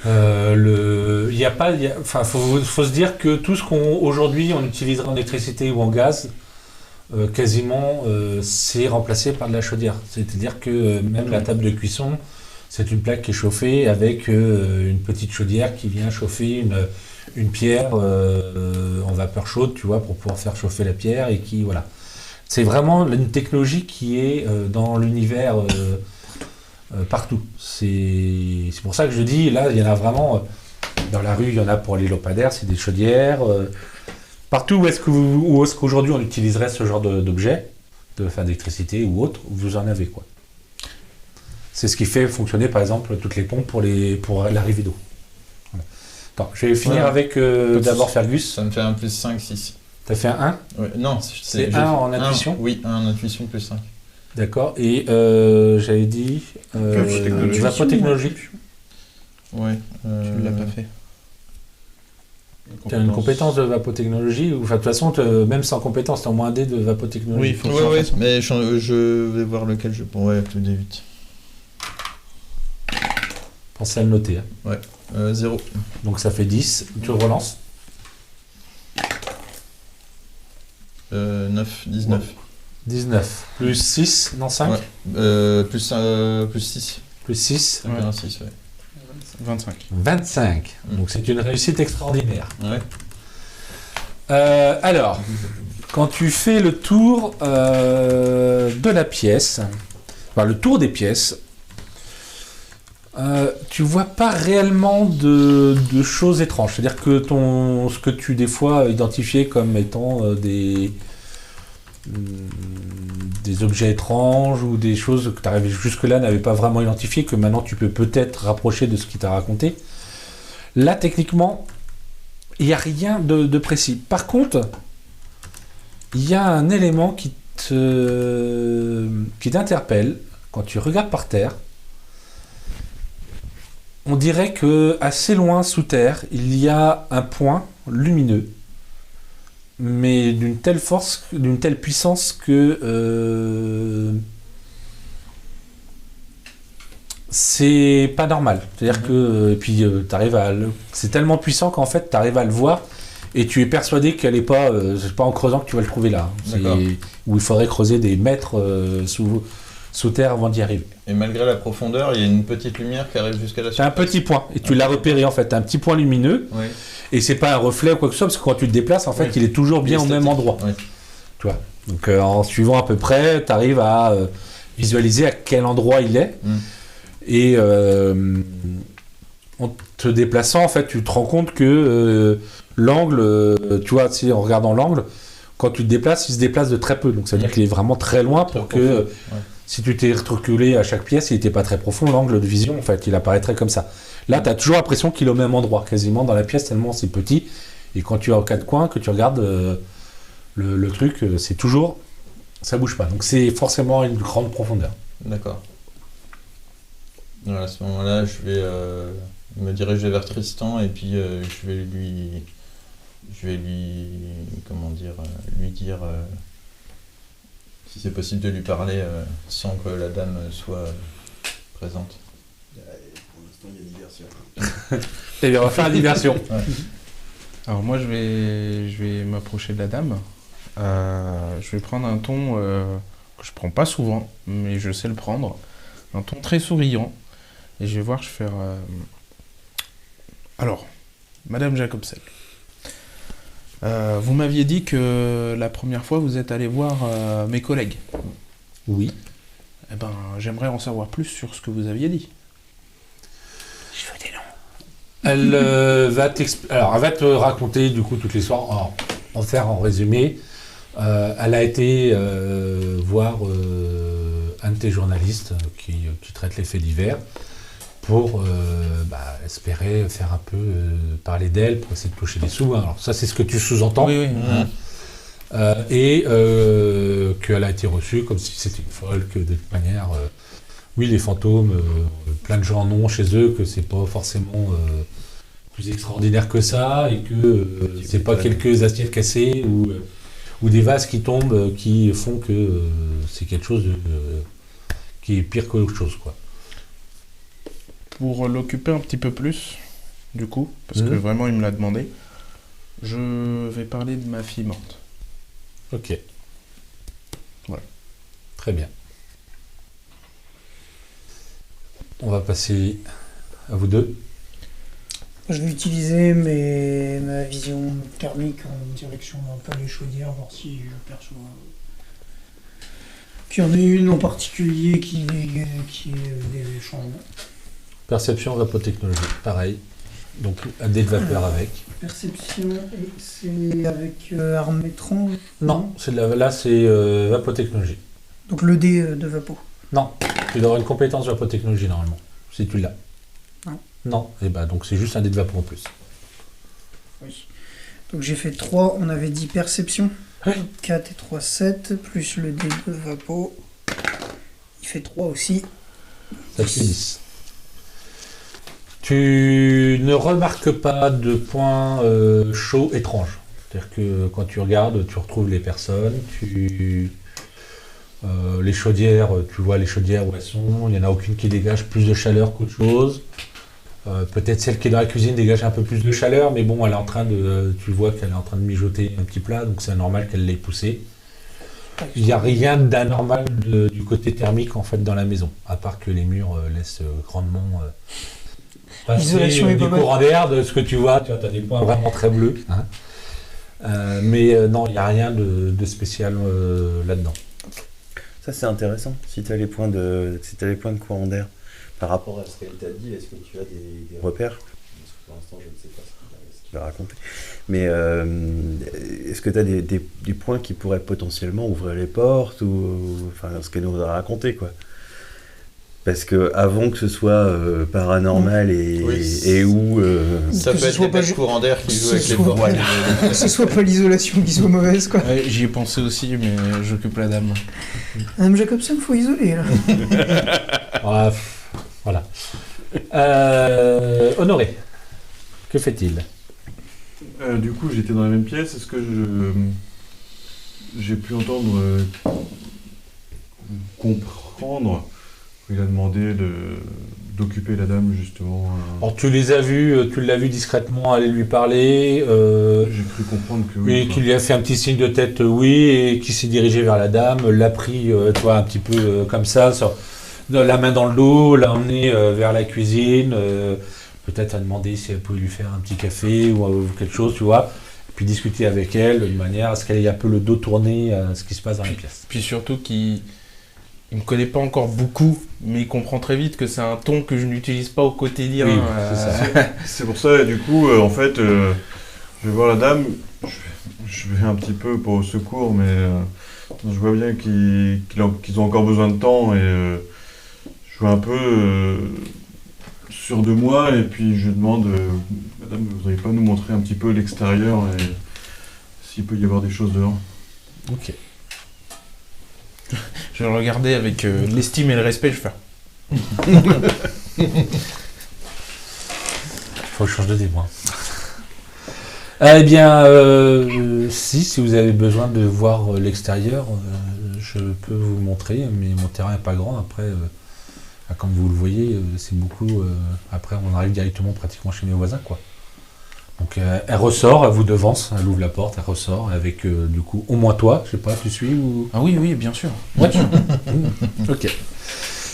Il y a pas... Enfin, faut se dire que tout ce qu'aujourd'hui on utilisera en électricité ou en gaz, quasiment, c'est remplacé par de la chaudière. C'est-à-dire que même la table de cuisson, C'est une plaque qui est chauffée avec une petite chaudière qui vient chauffer une pierre en vapeur chaude, tu vois, pour pouvoir faire chauffer la pierre et qui, voilà. C'est vraiment une technologie qui est dans l'univers partout. C'est pour ça que je dis, là, il y en a vraiment, dans la rue, il y en a pour les lampadaires, c'est des chaudières. Partout où est-ce qu'aujourd'hui on utiliserait ce genre d'objet, d'électricité ou autre, vous en avez, quoi. C'est ce qui fait fonctionner, par exemple, toutes les pompes pour l'arrivée d'eau. Voilà. Attends, je vais finir avec d'abord Fergus. Ça me fait un plus 5, 6. T'as fait un 1 Ouais, non, C'est 1 en intuition. Oui, 1 en intuition plus 5. D'accord. Et j'avais dit vapotechnologie. Ouais. Tu l'as pas fait. Tu as une compétence de vapotechnologie ou, enfin, de toute façon, même sans compétence, tu as au moins un dé de vapotechnologie. Oui, il faut Ouais, mais je vais voir lequel je prends. Ouais, plus des 8. Pensez à le noter. Hein. 0. Donc ça fait 10. Tu relances. 9, 19. 19. Plus 6, non 5 Ouais. Plus 6. Plus 6. Ça fait un 6, ouais. 25. 25. Donc c'est une réussite extraordinaire. Ouais. Alors, quand tu fais le tour de la pièce, enfin le tour des pièces, tu vois pas réellement de choses étranges. C'est-à-dire que ce que tu des fois identifiais comme étant des objets étranges ou des choses que tu arrivais jusque-là n'avais pas vraiment identifiées, que maintenant tu peux peut-être rapprocher de ce qu'il t'a raconté. Là, techniquement, il n'y a rien de précis. Par contre, il y a un élément qui t'interpelle quand tu regardes par terre. On dirait que assez loin sous terre, il y a un point lumineux, mais d'une telle force, d'une telle puissance que c'est pas normal. C'est-à-dire que et puis t'arrives c'est tellement puissant qu'en fait tu arrives à le voir et tu es persuadé qu'elle est pas c'est pas en creusant que tu vas le trouver là. Où il faudrait creuser des mètres sous terre avant d'y arriver. Et malgré la profondeur, il y a une petite lumière qui arrive jusqu'à la surface. C'est un petit point, et tu l'as repéré en fait, un petit point lumineux, Oui. et c'est pas un reflet ou quoi que ce soit, parce que quand tu te déplaces, en fait, il est toujours bien au même endroit. Oui. Tu vois. Donc en suivant à peu près, tu arrives à visualiser à quel endroit il est, et en te déplaçant, en fait, tu te rends compte que l'angle, tu vois, en regardant l'angle, quand tu te déplaces, il se déplace de très peu, donc ça veut dire qu'il est vraiment très loin pour que... Si tu t'es reculé à chaque pièce, il n'était pas très profond, l'angle de vision, en fait, il apparaîtrait comme ça. Là, tu as toujours l'impression qu'il est au même endroit, quasiment dans la pièce, tellement c'est petit. Et quand tu es aux quatre coins, que tu regardes le truc, c'est toujours... Ça bouge pas. Donc c'est forcément une grande profondeur. D'accord. Alors, à ce moment-là, je vais me diriger vers Tristan et puis je vais lui dire si c'est possible de lui parler sans que la dame soit présente. Pour l'instant, il y a diversion. Et bien, on va faire la diversion. Ouais. Alors moi, je vais m'approcher de la dame. Je vais prendre un ton que je prends pas souvent, mais je sais le prendre. Un ton très souriant. Et je vais voir, je vais faire... Alors, Madame Jacobsel, vous m'aviez dit que la première fois, vous êtes allé voir mes collègues. Oui. Eh ben, j'aimerais en savoir plus sur ce que vous aviez dit. Je veux des noms. Elle va te raconter du coup toute l'histoire, en faire en résumé. Elle a été voir un de tes journalistes qui traite les faits divers pour espérer faire un peu parler d'elle, pour essayer de toucher des sous. Alors ça, c'est ce que tu sous-entends. Oui. Et qu'elle a été reçue comme si c'était une folle, que de toute manière, oui, les fantômes, plein de gens en ont chez eux, que c'est pas forcément plus extraordinaire que ça, et que c'est pas quelques assiettes cassées ou des vases qui tombent qui font que c'est quelque chose qui est pire que autre chose, quoi. Pour l'occuper un petit peu plus, du coup, parce que vraiment il me l'a demandé, je vais parler de ma fille morte. Ok. Voilà. Très bien. On va passer à vous deux. Je vais utiliser ma vision thermique en direction un peu des chaudières, voir si je perçois qu'il y en a une en particulier qui est des changements. Perception, vapotechnologie, pareil. Donc un dé de vapeur avec. Perception, et c'est avec arme étrange. Non, là c'est vapotechnologie. Donc le dé de Vapo. Non, tu dois avoir une compétence vapotechnologie normalement, si tu l'as. Non. Non, et bah donc c'est juste un dé de vapeur en plus. Oui. Donc j'ai fait 3, on avait dit perception. Oui. 4 et 3, 7, plus le dé de Vapo. Il fait 3 aussi. Ça fait 10. Tu ne remarques pas de points chauds étranges. C'est-à-dire que quand tu regardes, tu retrouves les personnes, les chaudières, tu vois les chaudières où elles sont, il n'y en a aucune qui dégage plus de chaleur qu'autre chose. Peut-être celle qui est dans la cuisine dégage un peu plus de chaleur, mais bon, elle est en train tu vois qu'elle est en train de mijoter un petit plat, donc c'est normal qu'elle l'ait poussé. Il n'y a rien d'anormal du côté thermique en fait dans la maison, à part que les murs laissent grandement passer L'isolation est du pas mal. courant d'air de ce que tu vois. Tu as des points vraiment très bleus. Hein. Non, il n'y a rien de spécial là-dedans. Ça, c'est intéressant. Si tu as les points de courant d'air par rapport à ce qu'elle t'a dit, est-ce que tu as des repères? Parce que pour l'instant, je ne sais pas ce qu'il va raconter. Mais est-ce que tu as des points qui pourraient potentiellement ouvrir les portes ou enfin, ce qu'elle nous a raconté, quoi? Parce que avant que ce soit paranormal et où Ça Que peut ce être soit des pas bêtes courant d'air qui jouent avec les soit portes. pas- que ce soit pas l'isolation qui soit mauvaise, quoi. Ouais, j'y ai pensé aussi, mais j'occupe la dame. Madame Jacobson, faut isoler, là. Voilà. Honoré, que fait-il? Du coup, j'étais dans la même pièce. Est-ce que j'ai pu entendre, comprendre, il a demandé d'occuper la dame, justement. Alors, tu l'as vu discrètement aller lui parler, J'ai cru comprendre que oui. et qu'il lui a fait un petit signe de tête oui, et qu'il s'est dirigé vers la dame, l'a pris, tu vois, un petit peu comme ça, la main dans le dos, l'a emmené vers la cuisine, peut-être a demandé si elle pouvait lui faire un petit café ou quelque chose, tu vois, et puis discuter avec elle de manière à ce qu'elle ait un peu le dos tourné à ce qui se passe dans la pièce. Puis surtout qu'il ne me connaît pas encore beaucoup, mais il comprend très vite que c'est un ton que je n'utilise pas au quotidien. Oui, c'est ça. C'est pour ça, et du coup, en fait, je vais voir la dame, je vais un petit peu pas au secours, mais je vois bien qu'ils ont encore besoin de temps, et je suis un peu sûr de moi, et puis je demande, madame, vous voudriez pas nous montrer un petit peu l'extérieur, et s'il peut y avoir des choses dehors? Ok. Je vais le regarder avec l'estime et le respect, je vais faire. Faut que je change de témoin. Eh bien, si vous avez besoin de voir l'extérieur, je peux vous montrer, mais mon terrain n'est pas grand. Après, comme vous le voyez, c'est beaucoup. Après, on arrive directement pratiquement chez mes voisins, quoi. Donc, elle ressort, elle vous devance, elle ouvre la porte, elle ressort, avec du coup, au moins toi, je sais pas, tu suis ou. Ah oui, oui, bien sûr. Ouais. Ok.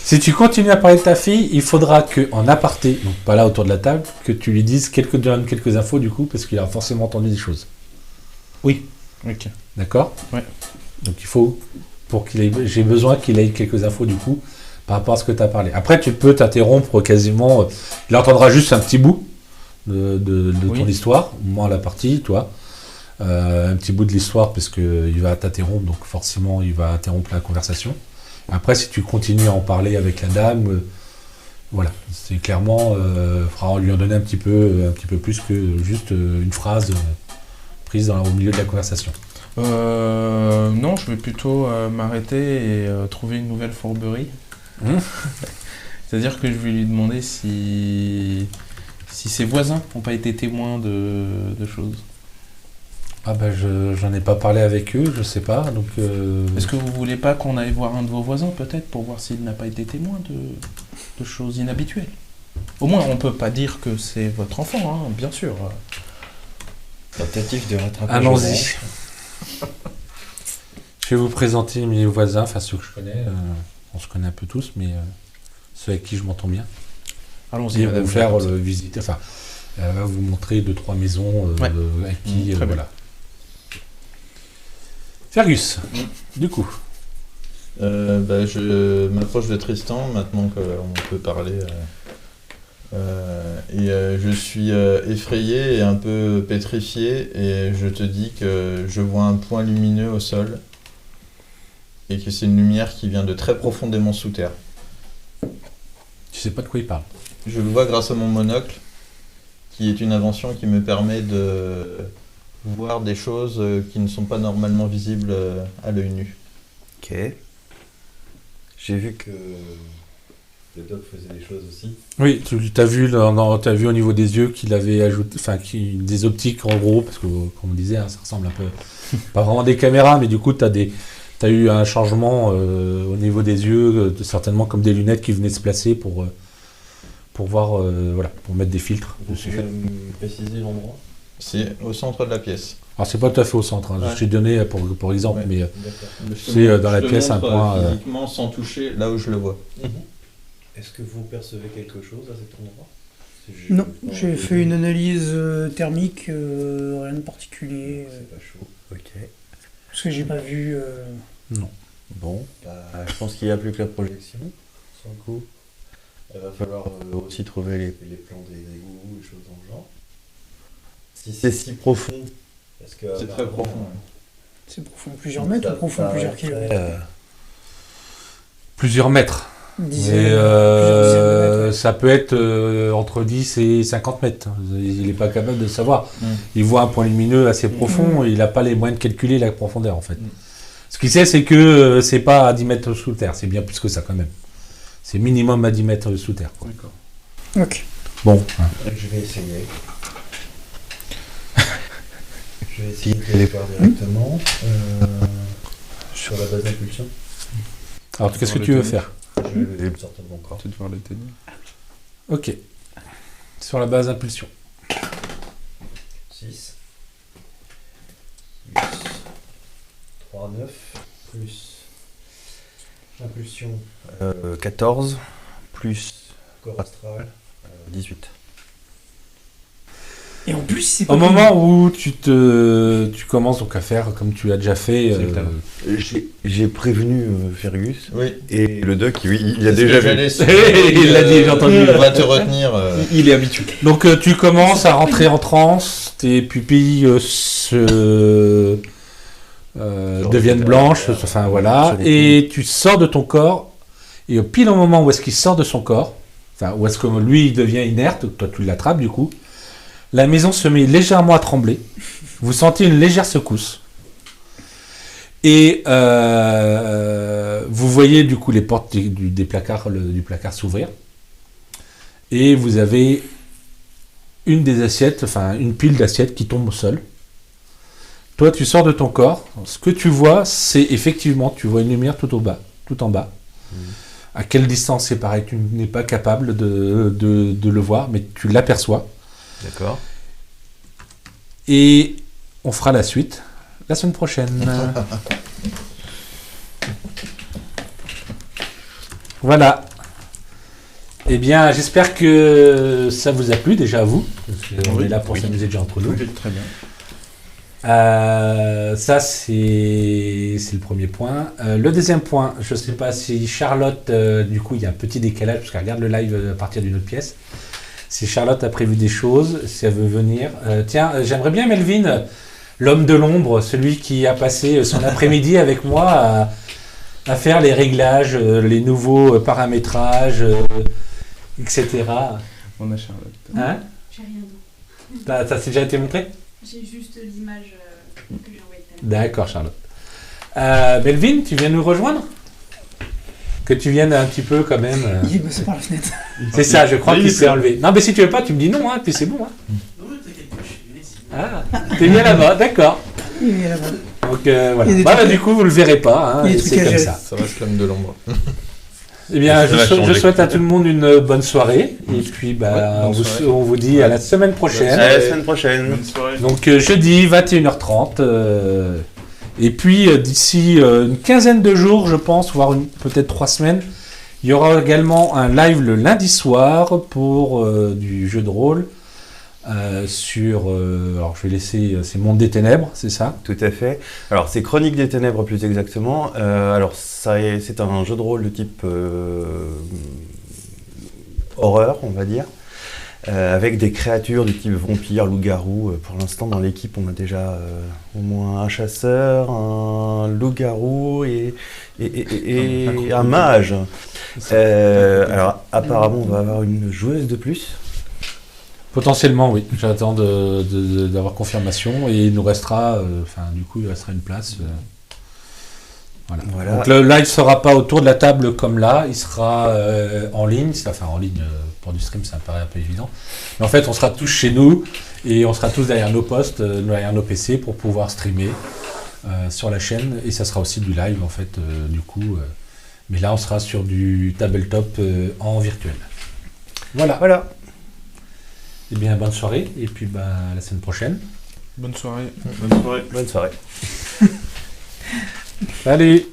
Si tu continues à parler de ta fille, il faudra que, en aparté, donc pas là autour de la table, que tu lui dises quelques infos du coup, parce qu'il a forcément entendu des choses. Ok. D'accord ? Ouais. Donc il faut, j'ai besoin qu'il ait quelques infos du coup, par rapport à ce que tu as parlé. Après, tu peux t'interrompre quasiment, il entendra juste un petit bout de Oui. ton histoire, au moins la partie, toi. Un petit bout de l'histoire, parce qu'il va t'interrompre, donc forcément il va interrompre la conversation. Après, si tu continues à en parler avec la dame, voilà, c'est clairement, faudra lui en donner un petit peu plus que juste une phrase prise au milieu de la conversation. Non, je vais plutôt m'arrêter et trouver une nouvelle fourberie. C'est-à-dire que je vais lui demander si ses voisins n'ont pas été témoins de choses. Ah ben, j'en ai pas parlé avec eux, je sais pas, donc... Est-ce que vous voulez pas qu'on aille voir un de vos voisins, peut-être, pour voir s'il n'a pas été témoin de choses inhabituelles? Au moins, on peut pas dire que c'est votre enfant, hein, bien sûr. tentative de rattrapage. Allons-y. Je vais vous présenter mes voisins, enfin ceux que je connais, on se connaît un peu tous, mais ceux avec qui je m'entends bien. Allons-y, Il va madame. vous faire visiter, enfin, elle va vous montrer 2-3 maisons Ouais. avec qui, Très bien. voilà. Fergus, du coup. Je m'approche de Tristan maintenant qu'on peut parler. Je suis effrayé et un peu pétrifié et je te dis que je vois un point lumineux au sol et que c'est une lumière qui vient de très profondément sous terre. Tu sais pas de quoi il parle. Je le vois grâce à mon monocle qui est une invention qui me permet de voir des choses qui ne sont pas normalement visibles à l'œil nu. Ok. J'ai vu que le doc faisait des choses aussi. Oui, tu as vu, t'as vu au niveau des yeux qu'il avait ajouté, enfin, des optiques en gros, parce que comme on disait, hein, ça ressemble un peu, pas vraiment des caméras, mais du coup, t'as eu un changement au niveau des yeux, certainement comme des lunettes qui venaient se placer pour voir, voilà, pour mettre des filtres Vous dessus. pouvez me préciser l'endroit? C'est au centre de la pièce. Alors c'est pas tout à fait au centre, hein, Ouais. je t'ai donné pour exemple, Ouais. mais D'accord. C'est, dans la Je te pièce, un montre, point, physiquement sans toucher là où je le vois. Est-ce que vous percevez quelque chose à cet endroit? Non, j'ai fait une analyse thermique, rien de particulier. C'est pas chaud. Ok. Parce que j'ai pas vu. Bon, je pense qu'il n'y a plus que la projection, sur le coup. Il va falloir aussi trouver les plans des égouts, des choses dans le genre. Si c'est si profond, parce que C'est très profond. ouais. C'est profond plusieurs mètres ou profond plusieurs kilomètres? plusieurs mètres. Dizaines, Et plusieurs dizaines de mètres. ça peut être entre 10 et 50 mètres. Il n'est pas capable de savoir. Mm. Il voit un point lumineux assez profond, et il n'a pas les moyens de calculer la profondeur en fait. Mm. Ce qu'il sait, c'est que c'est pas à 10 mètres sous terre, c'est bien plus que ça quand même. C'est minimum à 10 mètres sous terre, quoi. D'accord. Ok. Bon, hein. Je vais essayer. Je vais essayer de les voir directement sur la base d'impulsion. Alors qu'est-ce que tu veux faire? Je vais me sortir de mon corps. Peut-être voir les tenir. Ok. Sur la base d'impulsion. 6. Plus 3, 9. Plus impulsion 14. Plus corps astral 18. Et en plus, c'est pas. Au moment où tu commences donc à faire comme tu as déjà fait, J'ai prévenu Fergus Oui. et le doc, il a C'est ce déjà que vu. j'allais Il l'a dit, j'ai entendu. On va te retenir. Il est habitué. donc tu commences à rentrer en transe, tes pupilles deviennent blanches, enfin voilà, et tu sors de ton corps, et au pile au moment où est-ce qu'il sort de son corps, enfin où est-ce que lui il devient inerte, toi tu l'attrapes du coup, la maison se met légèrement à trembler, vous sentez une légère secousse, et vous voyez du coup les portes du placard s'ouvrir, et vous avez une des assiettes, enfin une pile d'assiettes qui tombe au sol. Toi, tu sors de ton corps. Ce que tu vois, c'est effectivement, tu vois une lumière tout en bas. À quelle distance c'est pareil, tu n'es pas capable de le voir, mais tu l'aperçois. D'accord. Et on fera la suite la semaine prochaine. Voilà. Eh bien, j'espère que ça vous a plu déjà à vous. Parce qu'on est là pour s'amuser déjà entre nous. Très bien. Ça, c'est le premier point. Le deuxième point, je ne sais pas si Charlotte, du coup, il y a un petit décalage, parce qu'elle regarde le live à partir d'une autre pièce. Si Charlotte a prévu des choses, si elle veut venir. Tiens, j'aimerais bien Melvin, l'homme de l'ombre, celui qui a passé son après-midi avec moi à faire les réglages, les nouveaux paramétrages, etc. On a Charlotte. Hein? J'ai rien d'autre. Ça s'est déjà été montré? J'ai juste l'image que j'ai envoyée tout à l'heure. D'accord, Charlotte. Melvin, tu viens nous rejoindre? Que tu viennes un petit peu quand même. Il est passé par la fenêtre. C'est ça, je crois qu'il s'est enlevé. Non, mais si tu veux pas, tu me dis non, hein, puis c'est bon. Hein. Non, mais t'inquiète pas, je suis bien ici. Ah, t'es bien là-bas, d'accord. Il est là-bas. Donc Il y voilà. a des Bah, trucs du coup, vous le verrez pas. Hein, il y a des et trucs c'est à comme gérer. ça. Ça reste l'homme de l'ombre. Eh bien, Ça va je changer. souhaite à tout le monde une bonne soirée. Et puis, bah, bonne soirée. on vous dit à la semaine prochaine. À la semaine prochaine. Bonne soirée. Donc jeudi 21h30. Et puis d'ici une quinzaine de jours, je pense, voire peut-être 3 semaines, Il y aura également un live le lundi soir pour du jeu de rôle sur... alors je vais laisser... c'est Monde des Ténèbres, c'est ça? Tout à fait. Alors, c'est Chronique des Ténèbres plus exactement. Alors, c'est un jeu de rôle de type horreur, on va dire, avec des créatures du type vampire, loup-garou. Pour l'instant, dans l'équipe, on a déjà au moins un chasseur, un loup-garou et un mage. Alors, apparemment, on va avoir une joueuse de plus. Potentiellement, oui. J'attends d'avoir confirmation et il nous restera... il restera une place. Voilà. Donc le live sera pas autour de la table comme là, il sera en ligne. Enfin, en ligne, pour du stream, ça me paraît un peu évident. Mais en fait, on sera tous chez nous et on sera tous derrière nos postes, derrière nos PC pour pouvoir streamer sur la chaîne. Et ça sera aussi du live, en fait, mais là, on sera sur du tabletop en virtuel. Voilà. Eh bien, bonne soirée et puis à la semaine prochaine. Bonne soirée. Bonne soirée. Bonne soirée. Salut.